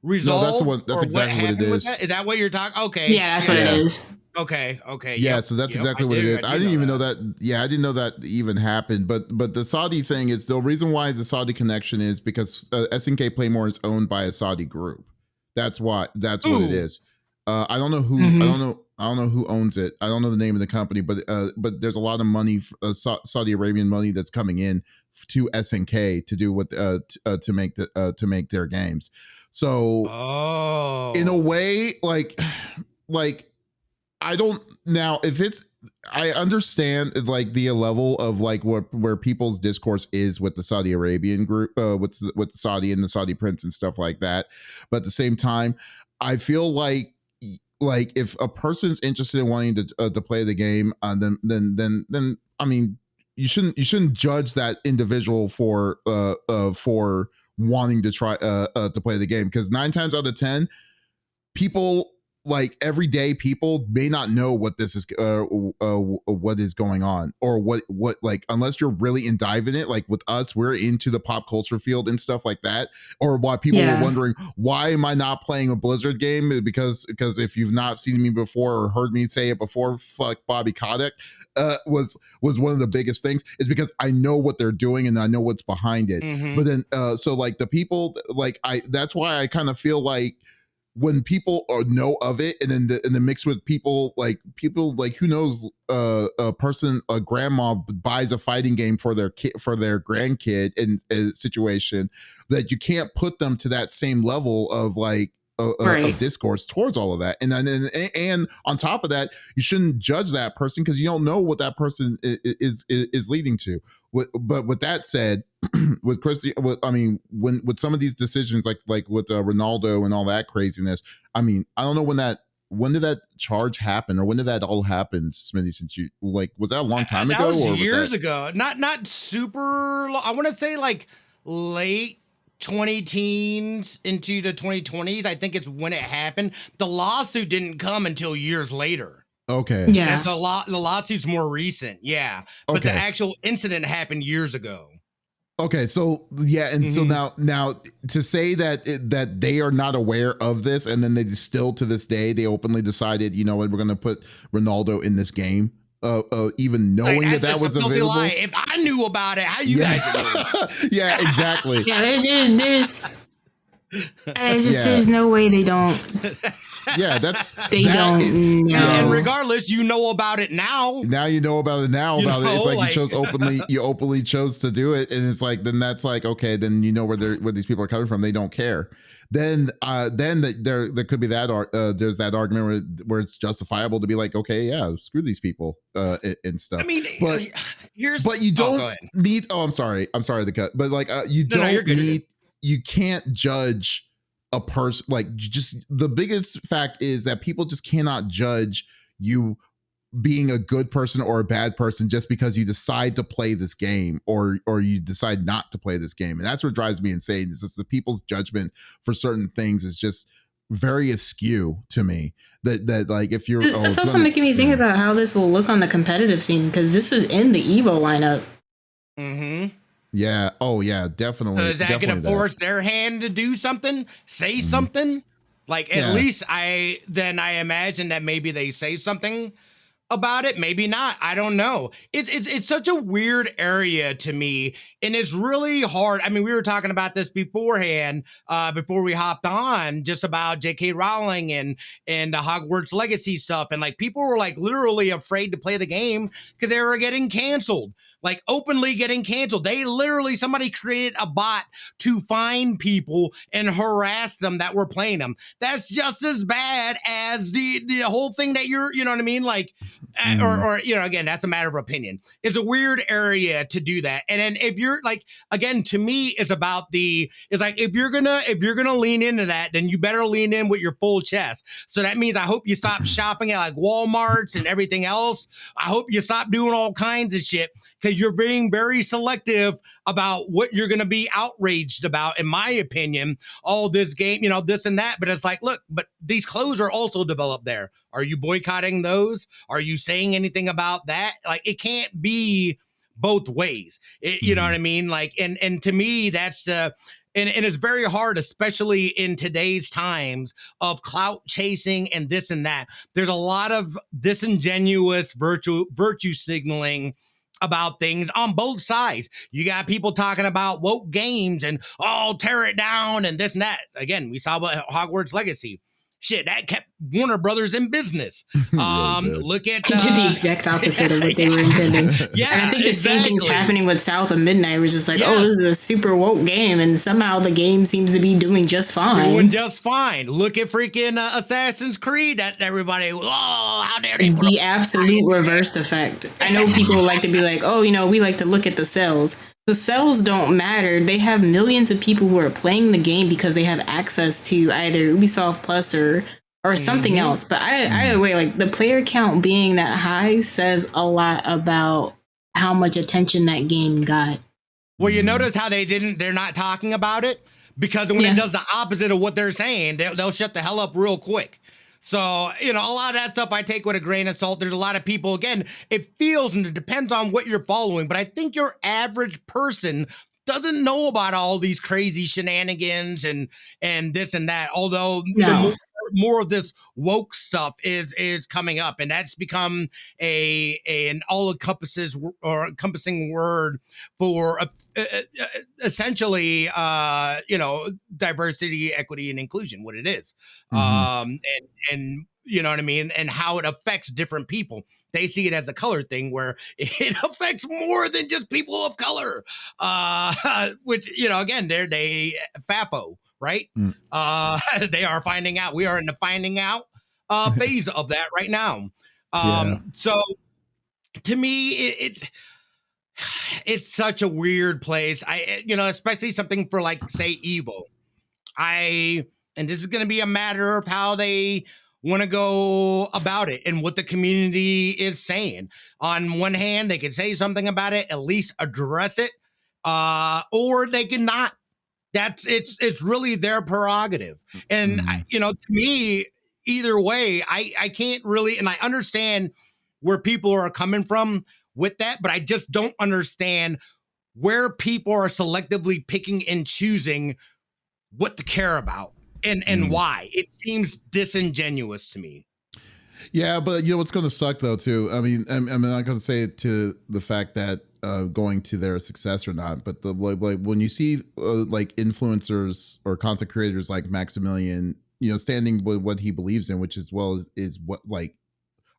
No, that's the one. That's or exactly what it happened with is. that. Is that what you're talking? Okay. Yeah, that's what it is. Okay. Yeah, Yep, so that's yep, exactly what it is. I didn't even know that. that. Yeah, I didn't know that even happened. But the Saudi thing is the reason why the Saudi connection is because SNK Playmore is owned by a Saudi group. That's why. That's what it is. I don't know who. I don't know who owns it. I don't know the name of the company, but there's a lot of money, Saudi Arabian money that's coming in to SNK to do what to make their games. So, in a way, like I don't now if it's I understand like the level of like where people's discourse is with the Saudi Arabian group, with the Saudi and the Saudi prince and stuff like that. But at the same time, I feel like if a person's interested in wanting to play the game, then I mean you shouldn't judge that individual for wanting to try to play the game, because 9 times out of 10 people, like everyday people, may not know what this is what is going on, or what like, unless you're really in dive in it. Like with us, we're into the pop culture field and stuff like that. Or why people were wondering, why am I not playing a Blizzard game? Because if you've not seen me before or heard me say it before, fuck Bobby Kotick was one of the biggest things, is because I know what they're doing and I know what's behind it. But then so like the people, like that's why I kind of feel like when people know of it, and then the mix with people like who knows, a grandma buys a fighting game for their kid, for their grandkid, in a situation that you can't put them to that same level of like of discourse towards all of that. And on top of that, you shouldn't judge that person because you don't know what that person is leading to. But with that said, with Christy, with some of these decisions, like with Ronaldo and all that craziness, I mean, I don't know when did that charge happen, or when did that all happen, Smitty? Since you was that a long time ago? That was years ago. Not super long. I want to say like late 20 teens into the 2020s. I think it's when it happened. The lawsuit didn't come until years later. Okay. Yeah. And the lawsuit's more recent. Yeah. But the actual incident happened years ago. Okay, so yeah, and so now to say that they are not aware of this, and then they still to this day they openly decided, you know what, we're going to put Ronaldo in this game, even knowing that was available. Lie. If I knew about it, how you guys knew? Yeah, exactly. Yeah, there's there's no way they don't. Yeah, don't know. And regardless, you know about it now. Now you know about it. It's like you chose openly. You openly chose to do it, and it's like, then that's like, okay, then you know where these people are coming from. They don't care. Then there could be that there's that argument where it's justifiable to be like, okay, yeah, screw these people and stuff. I mean, but you don't need. Oh, I'm sorry to cut. But like you don't need. You can't judge a person, like, just the biggest fact is that people just cannot judge you being a good person or a bad person just because you decide to play this game, or you decide not to play this game. And that's what drives me insane, is just the people's judgment for certain things is just very askew to me. That like, if you're it's also making me think about how this will look on the competitive scene, because this is in the Evo lineup. Yeah. Oh, yeah. Definitely. So is that going to force their hand to do something? Say something? Like, at least I imagine that maybe they say something about it. Maybe not. I don't know. It's such a weird area to me, and it's really hard. I mean, we were talking about this beforehand, before we hopped on, just about J.K. Rowling and the Hogwarts Legacy stuff, and like people were like literally afraid to play the game because they were getting canceled. Like openly getting canceled. They literally, somebody created a bot to find people and harass them that were playing them. That's just as bad as the whole thing that you're, you know what I mean? Like, or you know, again, that's a matter of opinion. It's a weird area to do that. And then if you're like, again, to me, it's about it's like, if you're gonna lean into that, then you better lean in with your full chest. So that means I hope you stop shopping at like Walmarts and everything else. I hope you stop doing all kinds of shit, because you're being very selective about what you're going to be outraged about, in my opinion. All this game, you know, this and that. But it's like, look, but these clothes are also developed there. Are you boycotting those? Are you saying anything about that? Like, it can't be both ways. You know what I mean? Like, and to me, that's and it's very hard, especially in today's times of clout chasing and this and that. There's a lot of disingenuous virtue signaling about things on both sides. You got people talking about woke games and tear it down and this and that. Again, we saw what Hogwarts Legacy. Shit, that kept Warner Brothers in business. Look at They did the exact opposite of what they were intending. Yeah, and I think the same thing's happening with South of Midnight, which is like, this is a super woke game, and somehow the game seems to be doing just fine. Doing just fine. Look at freaking Assassin's Creed. That everybody, how dare they? The absolute reversed effect. I know people like to be like, we like to look at the sales. The sales don't matter. They have millions of people who are playing the game because they have access to either Ubisoft Plus or something else. But either way, like the player count being that high says a lot about how much attention that game got. Well, you notice how they're not talking about it? Because when it does the opposite of what they're saying, they'll shut the hell up real quick. So, a lot of that stuff I take with a grain of salt. There's a lot of people, again, it feels and it depends on what you're following, but I think your average person doesn't know about all these crazy shenanigans and this and that. Although the more of this woke stuff is coming up, and that's become an all-encompassing word for essentially diversity, equity, and inclusion, what it is. And you know what I mean, and how it affects different people. They see it as a color thing where it affects more than just people of color, which, again, they FAFO, right? They are finding out. We are in the finding out phase of that right now. So to me, it's such a weird place. Especially something for like, say, Evo. And this is going to be a matter of how they want to go about it and what the community is saying. On one hand, they can say something about it, at least address it, or they can not. It's really their prerogative. And to me, either way, I can't really, and I understand where people are coming from with that, but I just don't understand where people are selectively picking and choosing what to care about. And why. It seems disingenuous to me. Yeah, but what's going to suck though too. I mean, I'm not going to say it to the fact that going to their success or not, but the like when you see like influencers or content creators like Maximilian, standing with what he believes in, which as well is what like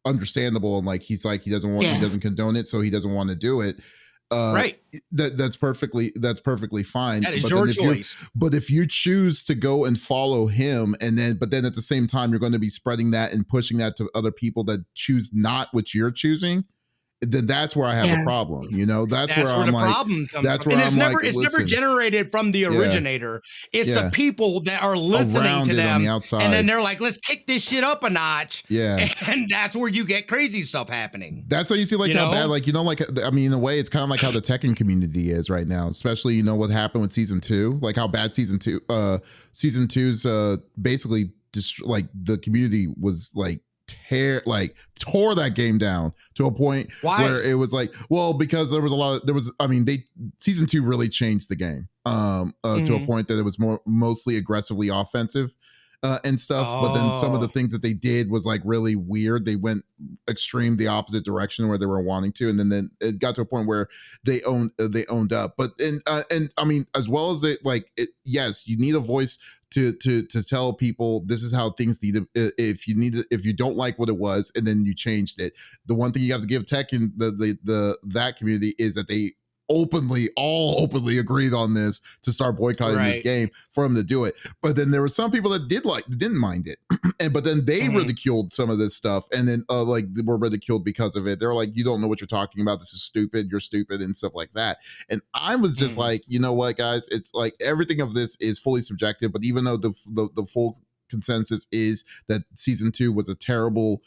understandable, and like he's like he doesn't condone it, so he doesn't want to do it. Right. That's perfectly fine. That is your choice. But if you choose to go and follow him, but then at the same time, you're going to be spreading that and pushing that to other people that choose not what you're choosing, then that's where I have a problem. That's where I'm the like, problem comes that's from. where And it's never generated from the originator. It's the people that are listening around to them, on the outside. and then they're like, let's kick this shit up a notch. Yeah. And that's where you get crazy stuff happening. That's how you see like how bad, like, I mean, in a way, it's kind of like how the Tekken community is right now, especially, what happened with season 2, like how bad season 2's basically like the community was like, tore that game down to a point where it was like, well, because season 2 really changed the game to a point that it was mostly aggressively offensive and stuff. But then some of the things that they did was like really weird. They went the opposite direction where they were wanting to, and then it got to a point where they owned up. But and I mean, as well as yes, you need a voice to tell people this is how things need to, if you don't like what it was and then you changed it. The one thing you have to give tech and that community is that they all openly agreed on this to start boycotting this game for them to do it. But then there were some people that didn't mind it. But then they ridiculed some of this stuff, and then they were ridiculed because of it. They were like, you don't know what you're talking about. This is stupid. You're stupid and stuff like that. And I was just like, you know what, guys, it's like everything of this is fully subjective, but even though the full consensus is that season 2 was a terrible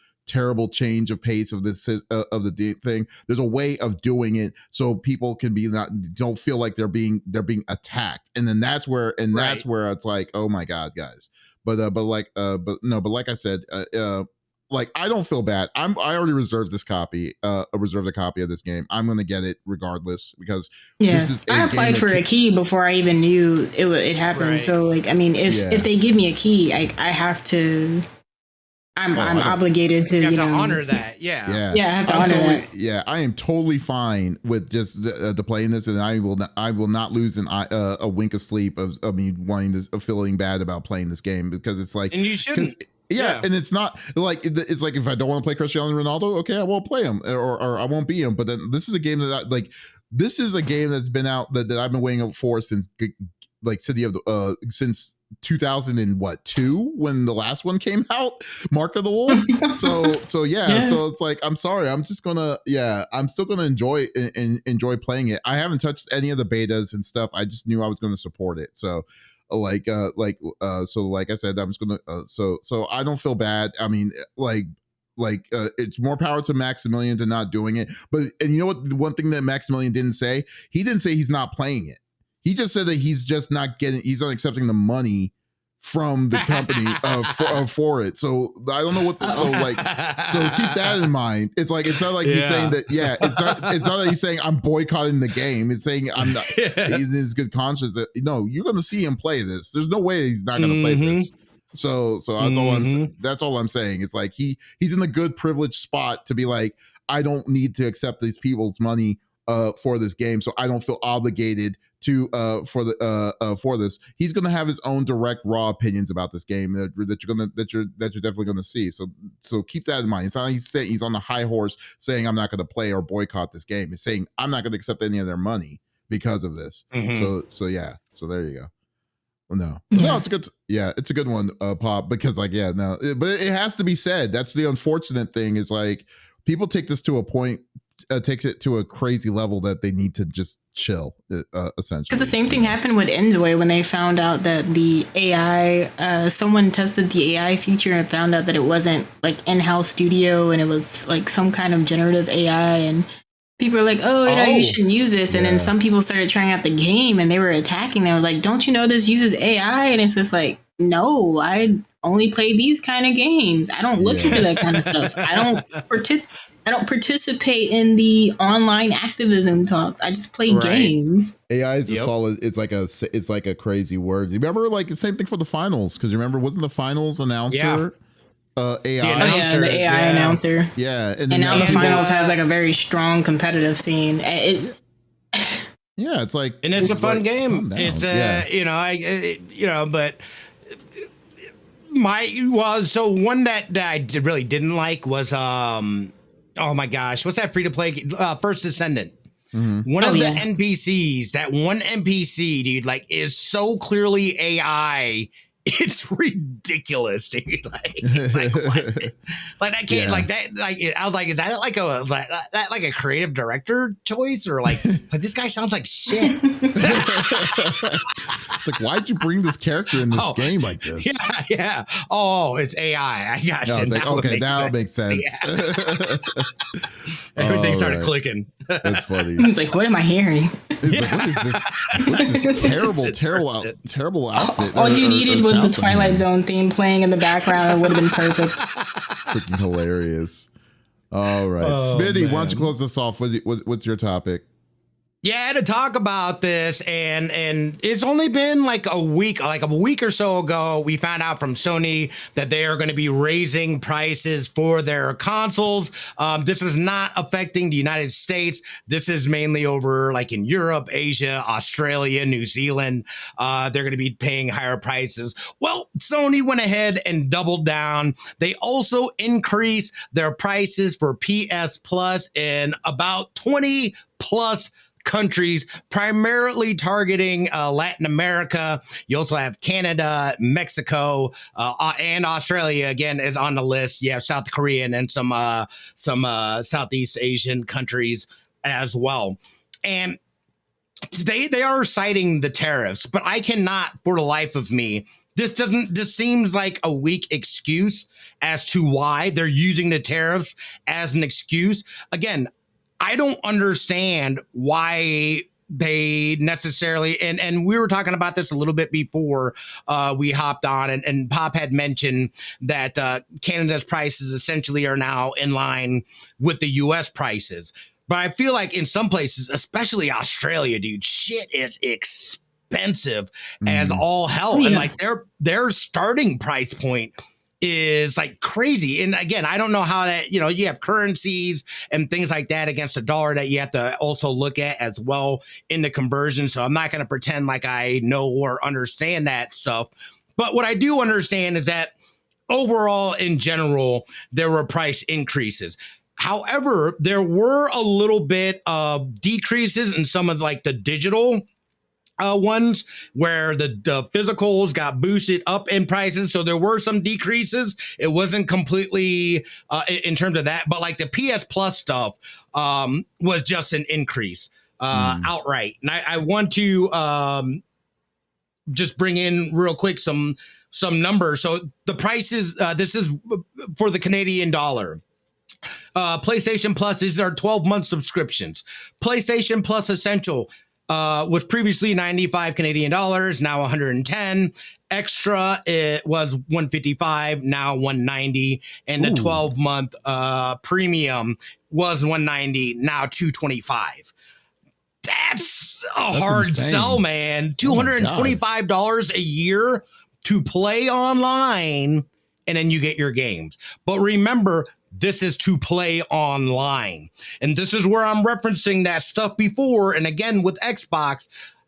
change of pace of this of the thing, there's a way of doing it so people can don't feel like they're being attacked, and then that's where it's like, oh my god, guys. But like I said, like I don't feel bad. I already reserved this copy. Reserved a copy of this game. I'm gonna get it regardless because this is. I applied for a key before I even knew it happened. Right. So like, I mean, if they give me a key, I have to. I'm obligated to, you have to honor that. Yeah. I have to honor that. Yeah, I am totally fine with just the playing this, and I will not lose a wink of sleep of me wanting this, of feeling bad about playing this game because it's like, and you shouldn't. Yeah, and it's not like it's like if I don't want to play Cristiano Ronaldo, okay, I won't play him or I won't be him. But then this is a game this is a game that's been out that I've been waiting for since like since 2002 when the last one came out, Mark of the Wolf. So yeah, so it's like I'm sorry, I'm just gonna I'm still gonna enjoy playing it. I haven't touched any of the betas and stuff. I just knew I was gonna support it. So like I said, I'm just gonna so I don't feel bad. I mean, it's more power to Maximilian to not doing it. But and you know what? One thing that Maximilian didn't say, he didn't say he's not playing it. He just said that he's not accepting the money from the company for it. So I don't know what. So keep that in mind. It's like it's not like he's saying that. Yeah, it's not that he's saying I'm boycotting the game. It's saying I'm not. He's in his good conscience that you're going to see him play this. There's no way he's not going to play this. So that's all I'm saying. It's like he's in a good privileged spot to be like, I don't need to accept these people's money for this game, so I don't feel obligated to for this. He's going to have his own direct raw opinions about this game that you're definitely going to see. So keep that in mind. It's not like he's saying he's on the high horse saying I'm not going to play or boycott this game. He's saying I'm not going to accept any of their money because of this. Mm-hmm. So there you go. No, it's a good. Yeah, it's a good one, Pop. Because but it has to be said. That's the unfortunate thing is like people take this to a point, takes it to a crazy level that they need to just chill. Essentially, because the same thing happened with Enjoy when they found out that the AI, someone tested the AI feature and found out that it wasn't like in-house studio and it was like some kind of generative AI and. People are like, you shouldn't use this. And then some people started trying out the game and they were attacking. They were like, don't you know this uses AI? And it's just like, no, I only play these kind of games. I don't look into that kind of stuff. I don't participate in the online activism talks. I just play games. AI is a solid. It's like a crazy word. You remember like the same thing for the finals? Because remember, wasn't the finals announcer? Yeah. AI. The AI announcer. Yeah. And now the finals has like a very strong competitive scene. It's like, and it's a fun game. It's so one that I really didn't like was oh my gosh, what's that free to play? First Descendant. Mm-hmm. One of the NPCs, that one NPC, dude, like is so clearly AI. It's ridiculous, dude. Like, it's like what? Like I can't like that. Like I was like, is that like a creative director choice or like this guy sounds like shit? It's like, why'd you bring this character in this game like this? Yeah. Oh, it's AI. I got you. It's like, okay, now it makes sense. Yeah. Everything started clicking. That's funny. He's like, what am I hearing? He's like, what is this? What's this terrible outfit? All you needed was the Twilight Zone theme playing in the background. It would have been perfect. Freaking hilarious. All right. Smitty, why don't you close this off? What's your topic? Yeah, to talk about this, and it's only been like a week or so ago, we found out from Sony that they are going to be raising prices for their consoles. This is not affecting the United States. This is mainly over like in Europe, Asia, Australia, New Zealand. They're going to be paying higher prices. Well, Sony went ahead and doubled down. They also increased their prices for PS Plus in about 20 plus countries, primarily targeting Latin America. You also have Canada, Mexico, and Australia again is on the list. You have South Korean and some Southeast Asian countries as well. And they are citing the tariffs, but I cannot for the life of me. This seems like a weak excuse as to why they're using the tariffs as an excuse. Again, I don't understand why they necessarily, and we were talking about this a little bit before we hopped on, and Pop had mentioned that Canada's prices essentially are now in line with the US prices. But I feel like in some places, especially Australia, dude, shit is expensive as all hell. Yeah. And like their starting price point is like crazy. And again, I don't know how that, you know, you have currencies and things like that against the dollar that you have to also look at as well in the conversion. So I'm not going to pretend like I know or understand that stuff. But what I do understand is that overall, in general, there were price increases. However, there were a little bit of decreases in some of like the digital ones where the physicals got boosted up in prices. So there were some decreases. It wasn't completely in terms of that, but like the PS Plus stuff was just an increase outright. And I want to just bring in real quick some numbers. So the prices, this is for the Canadian dollar. PlayStation Plus, these are 12-month subscriptions. PlayStation Plus Essential was previously 95 Canadian dollars, now 110. Extra, it was 155, now 190. And the 12-month premium was 190, now 225. That's hard insane. sell, man. $225 a year to play online, and then you get your games. But remember, this is to play online. And this is where I'm referencing that stuff before. And again, with Xbox,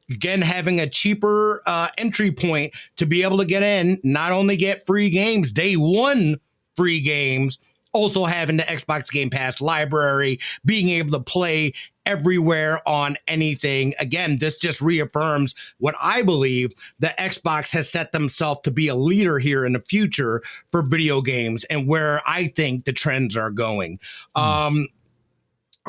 again, having a cheaper entry point to be able to get in, not only get free games, day one free games, also having the Xbox Game Pass library, being able to play everywhere on anything. Again, this just reaffirms what I believe that Xbox has set themselves to be a leader here in the future for video games and where I think the trends are going. I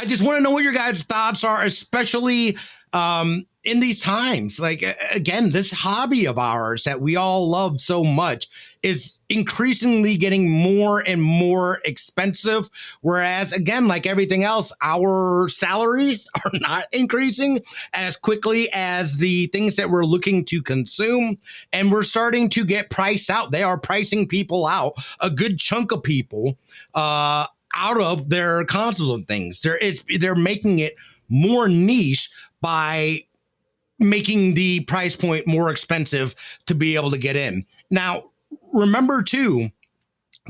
just want to know what your guys' thoughts are, especially in these times. Like, again, this hobby of ours that we all love so much is increasingly getting more and more expensive. Whereas, again, like everything else, our salaries are not increasing as quickly as the things that we're looking to consume. And we're starting to get priced out. They are pricing people out, a good chunk of people, out of their consoles and things. They're making it more niche by making the price point more expensive to be able to get in. Now, remember too,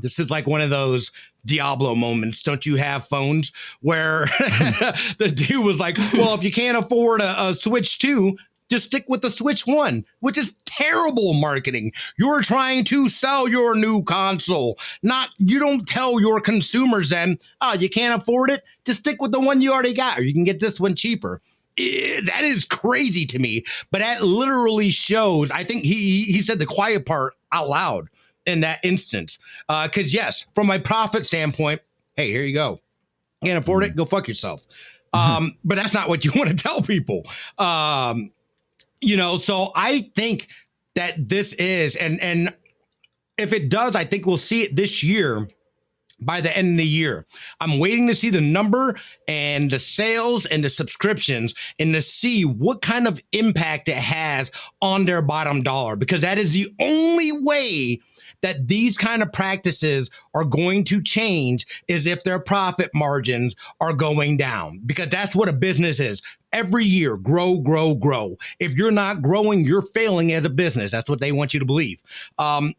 this is like one of those Diablo moments. Don't you have phones where the dude was like, well, if you can't afford a Switch 2, just stick with the Switch 1, which is terrible marketing. You're trying to sell your new console. You don't tell your consumers then, oh, you can't afford it? Just stick with the one you already got, or you can get this one cheaper. That is crazy to me, but that literally shows, I think he said the quiet part out loud in that instance. Because yes, from a profit standpoint, hey, here you go. Can't afford it? Go fuck yourself. But that's not what you want to tell people. So I think that this is, and if it does, I think we'll see it this year by the end of the year. I'm waiting to see the number and the sales and the subscriptions and to see what kind of impact it has on their bottom dollar, because that is the only way that these kind of practices are going to change is if their profit margins are going down, because that's what a business is. Every year, grow, grow, grow. If you're not growing, you're failing as a business. That's what they want you to believe.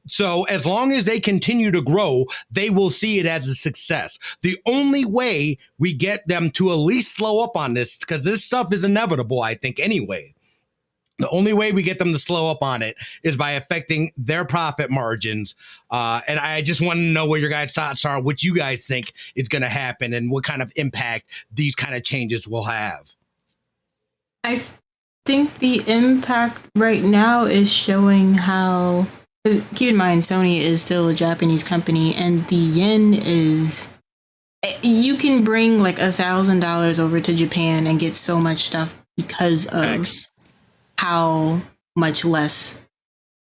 So as long as they continue to grow, they will see it as a success. The only way we get them to at least slow up on this, because this stuff is inevitable, I think, anyway. The only way we get them to slow up on it is by affecting their profit margins. And I just want to know what your guys' thoughts are, what you guys think is going to happen, and what kind of impact these kind of changes will have. I think the impact right now is showing how, keep in mind, Sony is still a Japanese company, and the yen is, you can bring like $1,000 over to Japan and get so much stuff because of how much less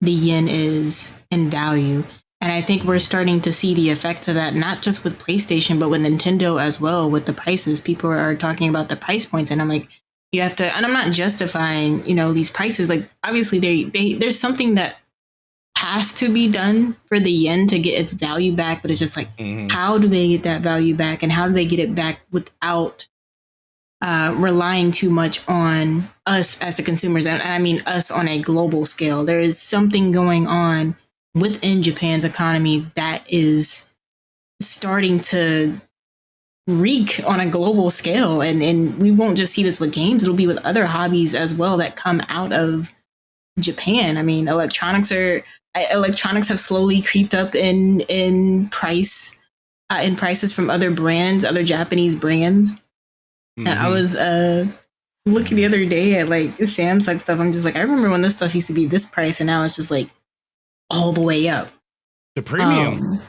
the yen is in value. And I think we're starting to see the effect of that, not just with PlayStation, but with Nintendo as well, with the prices. People are talking about the price points, and I'm like, you have to, and I'm not justifying, these prices. Like, obviously, there's something that has to be done for the yen to get its value back, but it's just like, how do they get that value back, and how do they get it back without relying too much on us as the consumers? And I mean us on a global scale. There is something going on within Japan's economy that is starting to reek on a global scale, and we won't just see this with games, it'll be with other hobbies as well that come out of Japan. I mean, electronics have slowly creeped up in prices from other brands, other Japanese brands. I was looking the other day at like Samsung stuff. I'm just like, I remember when this stuff used to be this price, and now it's just like all the way up. The premium.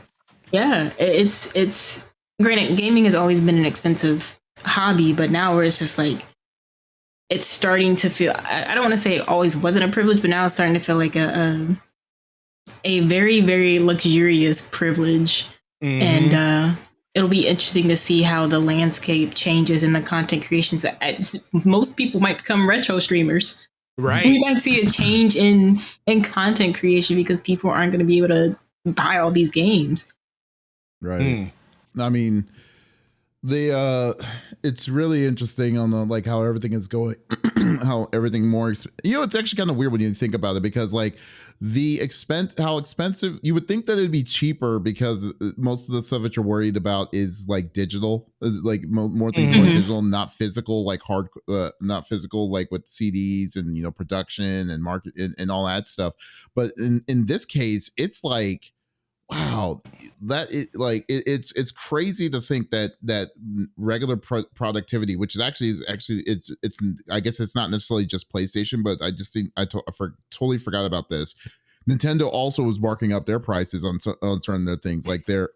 Yeah, it's granted, gaming has always been an expensive hobby, but now where it's just like, it's starting to feel, I don't want to say it always wasn't a privilege, but now it's starting to feel like a very, very luxurious privilege. And it'll be interesting to see how the landscape changes in the content creations. Most people might become retro streamers. Right. We might see a change in content creation because people aren't going to be able to buy all these games. Right. I mean, it's really interesting on the like how everything is going, how everything more. It's actually kind of weird when you think about it, because like how expensive you would think that it'd be cheaper, because most of the stuff that you're worried about is like digital, like more things are digital, not physical, like not physical, like with CDs and production and market and all that stuff. But in this case, it's like, wow, it's crazy to think that regular productivity, which is actually it's I guess it's not necessarily just PlayStation, but I just think I totally forgot about this. Nintendo also was marking up their prices on certain other things, like their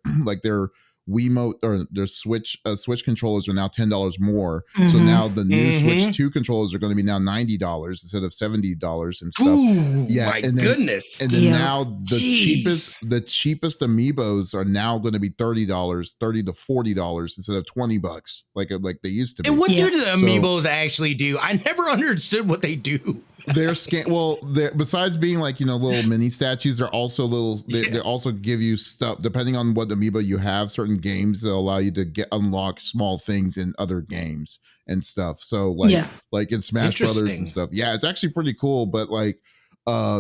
Wiimote or their Switch controllers are now $10 more. So now the new Switch 2 controllers are going to be now $90 instead of $70 and stuff. Ooh, my goodness! And then now the cheapest amiibos are now going to be $30 to $40 instead of $20, like they used to be. And what do the amiibos actually do? I never understood what they do. They're besides being like little mini statues, they're also they also give you stuff depending on what amiibo you have. Certain games that allow you to unlock small things in other games and stuff. So like in Smash Brothers and stuff. Yeah, it's actually pretty cool. But like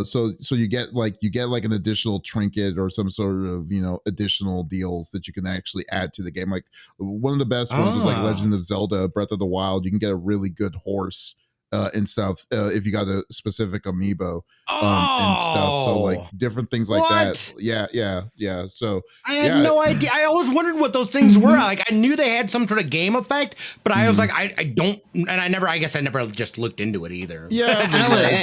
so you get like an additional trinket or some sort of additional deals that you can actually add to the game. Like one of the best ones was like Legend of Zelda Breath of the Wild. You can get a really good horse and stuff if you got a specific amiibo and stuff. So like different things like that. Yeah. So I had no idea. I always wondered what those things were. Like I knew they had some sort of game effect, but I was like, I don't, and I guess I never just looked into it either. Yeah.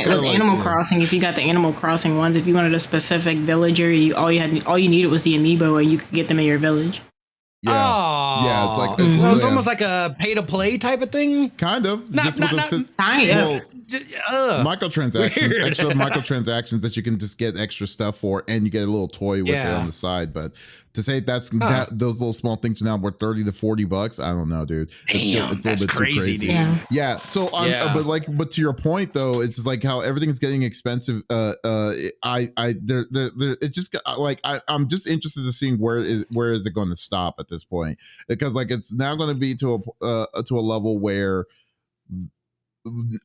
With Animal Crossing, if you got the Animal Crossing ones, if you wanted a specific villager, all you needed was the amiibo, and you could get them in your village. Yeah, it's like it's almost like a pay to play type of thing. Kind of. Microtransactions, extra microtransactions that you can just get extra stuff for, and you get a little toy with it on the side. But to say those little small things are now worth $30 to $40, I don't know, dude. It's a little bit crazy, dude. Yeah. So, but to your point though, it's just like how everything's getting expensive. It just like I'm just interested to see where is it going to stop at this point, because like it's now going to be to a level where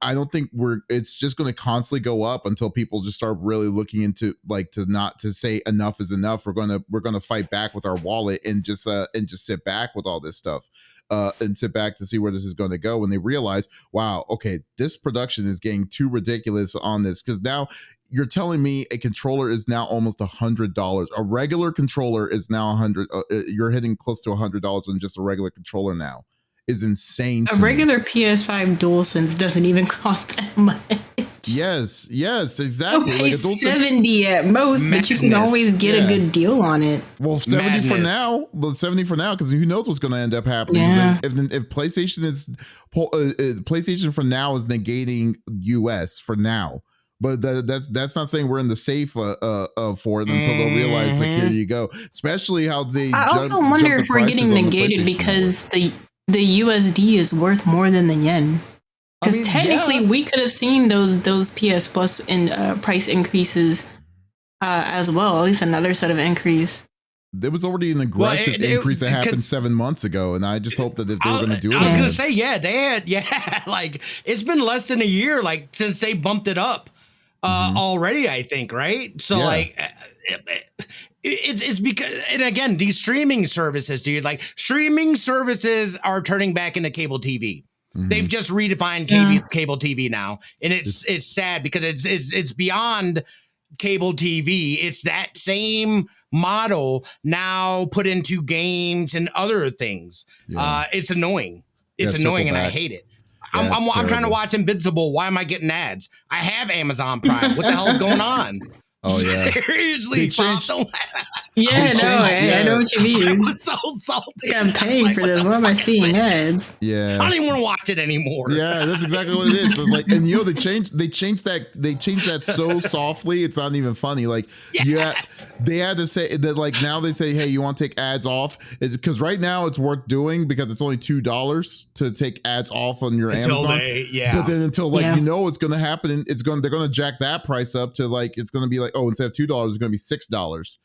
I don't think it's just going to constantly go up until people just start really looking into like to say enough is enough. We're going to fight back with our wallet and just sit back with all this stuff and sit back to see where this is going to go when they realize, wow, okay, this production is getting too ridiculous on this. Because now you're telling me a controller is now almost $100. A regular controller is now $100. You're hitting close to $100 on just a regular controller now. Is insane. A regular PS5 DualSense doesn't even cost that much. Yes, exactly. Okay, like $70 at most, but you can always get a good deal on it. Well, 70 for now. But 70 for now, because who knows what's going to end up happening? Yeah. If PlayStation for now is negating US for now. But that's not saying we're in the safe for it until they'll realize, like, here you go. Especially how they. I also wonder if we're getting negated because the USD is worth more than the yen. Because technically, we could have seen those PS Plus in price increases as well. At least another set of increase. There was already an aggressive increase that happened 7 months ago, and I just hope that if they were going to do it, I was going to say, they had, like it's been less than a year, like since they bumped it up already. I think, right? So like. It's because, and again, these streaming services, dude, like streaming services are turning back into cable TV. They've just redefined cable TV now, and it's sad because it's beyond cable TV. It's that same model now put into games and other things. It's annoying. It's annoying, and I hate it. I'm trying to watch Invincible. Why am I getting ads? I have Amazon Prime. What the hell is going on? Oh yeah, seriously, I know what you mean. I was so salty. I'm paying for this. Why am I seeing ads? Yeah, I don't even want to watch it anymore. Yeah, that's exactly what it is. It's like, and they changed that so softly. It's not even funny. Like, they had to say that. Like now they say, hey, you want to take ads off? Because right now it's worth doing because it's only $2 to take ads off on your Amazon. But then until it's going to happen, and they're going to jack that price up to like it's going to be like, oh, instead of $2, it's going to be $6.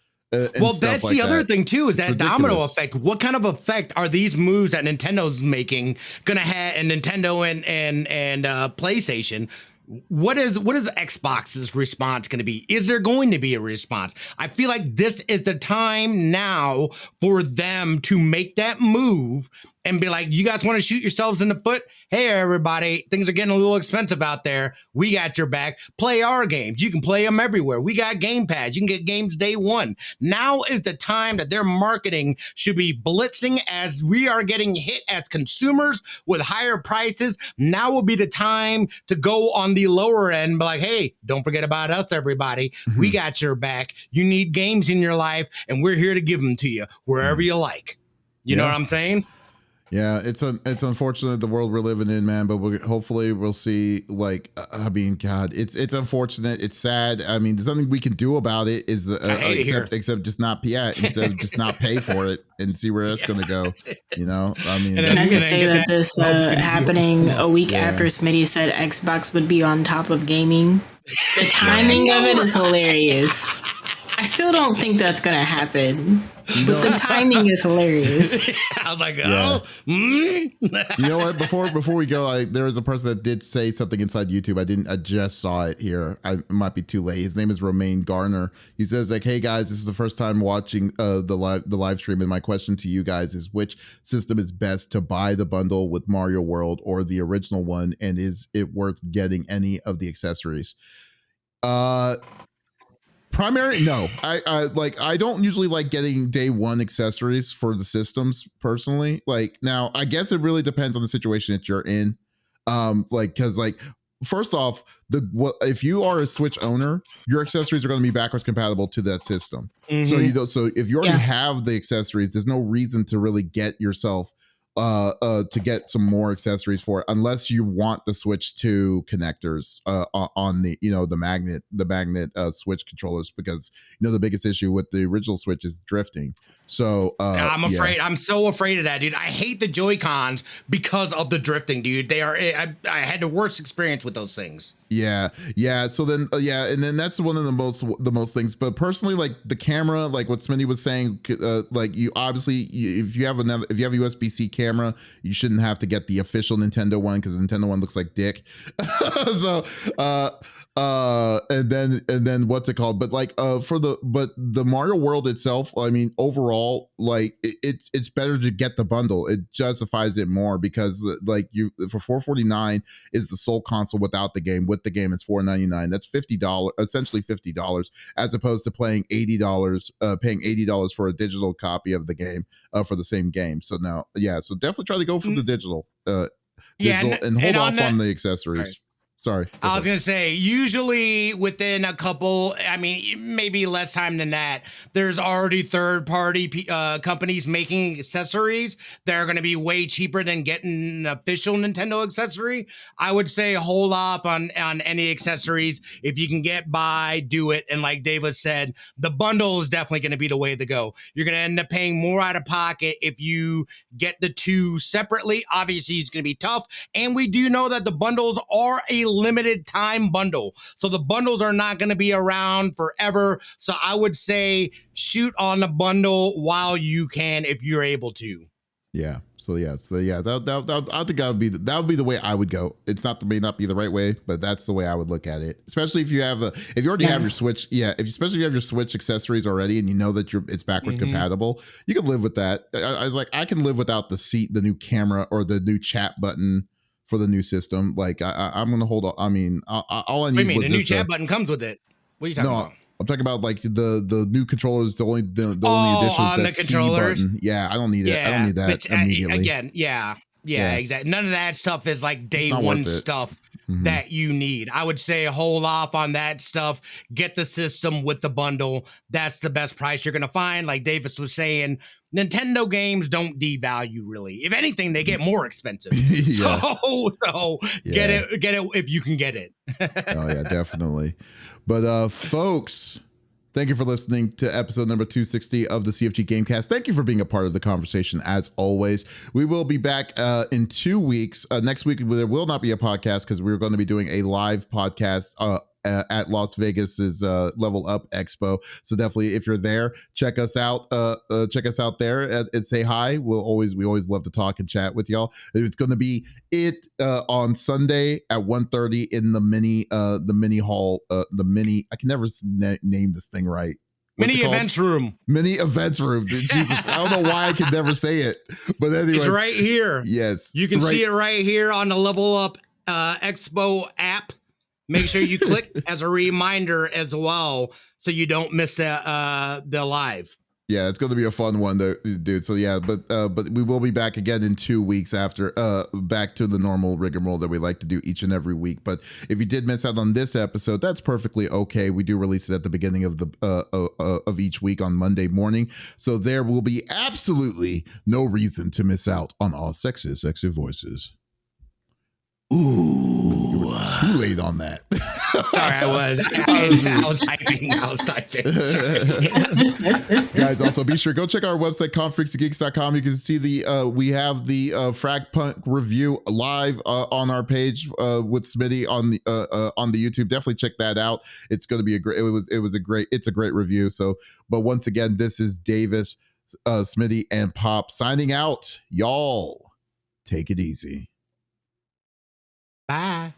Well, that's the other thing too, is that domino effect. What kind of effect are these moves that Nintendo's making gonna have, and Nintendo and PlayStation? What is Xbox's response going to be? Is there going to be a response? I feel like this is the time now for them to make that move and be like, you guys want to shoot yourselves in the foot? Hey, everybody, things are getting a little expensive out there. We got your back. Play our games. You can play them everywhere. We got Game Pass. You can get games day one. Now is the time that their marketing should be blitzing as we are getting hit as consumers with higher prices. Now will be the time to go on the lower end, but like, hey, don't forget about us, everybody. We got your back. You need games in your life, and we're here to give them to you wherever you like. You know what I'm saying? Yeah, it's unfortunate the world we're living in, man. But hopefully we'll see. Like, I mean, God, it's unfortunate. It's sad. I mean, there's nothing we can do about it. Except just not instead of just not pay for it and see where that's going to go. You know, I mean, can I just say that this happening a week after Smitty said Xbox would be on top of gaming? The timing of it is hilarious. I still don't think that's going to happen. But the timing is hilarious. I was like, You know what? Before we go, there was a person that did say something inside YouTube. I just saw it here. It might be too late. His name is Romain Garner. He says like, hey guys, this is the first time watching the live stream, and my question to you guys is, which system is best to buy the bundle with Mario World or the original one, and is it worth getting any of the accessories? Primary, no. I don't usually like getting day one accessories for the systems personally. Like, now I guess it really depends on the situation that you're in. Because first off, if you are a Switch owner, your accessories are going to be backwards compatible to that system. So if you already have the accessories, there's no reason to really get yourself to get some more accessories for it, unless you want the Switch 2 connectors on the the magnet Switch controllers, because the biggest issue with the original Switch is drifting. So I'm afraid. I'm so afraid of that, dude. I hate the Joy-Cons because of the drifting, dude. They are. I had the worst experience with those things. Yeah. So then, and then that's one of the most things. But personally, like the camera, like what Smitty was saying, like you obviously, if you have a USB-C camera, you shouldn't have to get the official Nintendo one, because the Nintendo one looks like dick. So, and then what's it called? But like, but the Mario World itself, I mean, overall, like it's better to get the bundle. It justifies it more, because like for $449 is the sole console without the game. With the game, it's $499. That's $50, essentially $50, as opposed to paying $80 for a digital copy of the game for the same game. So now, so definitely try to go for the digital, and hold off on the accessories. Sorry. I was going to say, usually within a couple, I mean, maybe less time than that, there's already third-party companies making accessories that are going to be way cheaper than getting an official Nintendo accessory. I would say hold off on any accessories. If you can get by, do it. And like David said, the bundle is definitely going to be the way to go. You're going to end up paying more out of pocket if you get the two separately. Obviously, it's going to be tough. And we do know that the bundles are a limited time bundle. So the bundles are not going to be around forever. So I would say shoot on the bundle while you can, if you're able to. Yeah. So yeah. I think that would be the way I would go. It's not may not be the right way, but that's the way I would look at it. Especially if you have if you already have your Switch. Yeah. Especially if you have your Switch accessories already, and you know that it's backwards compatible, you can live with that. I was like, I can live without the new camera, or the new chat button for the new system. Like I'm going to hold on. I mean, all I need. What do you mean? Was the new chat button comes with it. What are you talking about? I'm talking about like the new controllers. The only addition on is the that controllers. C button. Yeah, I don't need it. I don't need that immediately. Again, yeah, exactly. None of that stuff is like day one stuff that you need. I would say hold off on that stuff. Get the system with the bundle. That's the best price you're gonna find. Like Davis was saying, Nintendo games don't devalue really. If anything, they get more expensive. So get it if you can get it. Oh yeah, definitely. But folks, thank you for listening to episode number 260 of the CFG Game Cast. Thank you for being a part of the conversation as always. We will be back in 2 weeks. Next week, there will not be a podcast because we're going to be doing a live podcast at Las Vegas's Level Up Expo. So definitely, if you're there, check us out. Check us out there and say hi. We always love to talk and chat with y'all. It's going to be on Sunday at 1:30 in the mini hall. I can never name this thing right. Mini events room. Mini events room. Jesus, I don't know why I can never say it. But anyway, it's right here. Yes, you can see it right here on the Level Up Expo app. Make sure you click as a reminder as well, so you don't miss the live. Yeah, it's going to be a fun one, dude. So yeah, but we will be back again in 2 weeks after back to the normal rigmarole that we like to do each and every week. But if you did miss out on this episode, that's perfectly okay. We do release it at the beginning of of each week on Monday morning, so there will be absolutely no reason to miss out on all sexy voices. Ooh, too late on that. Sorry, I was typing. Guys, also be sure go check our website confreaksgeeks.com. You can see we have the Frag Punk review live on our page with Smitty on the YouTube. Definitely check that out. It's going to be it's a great review. So, but once again, this is Davis, Smitty, and Pop signing out. Y'all take it easy. Bye.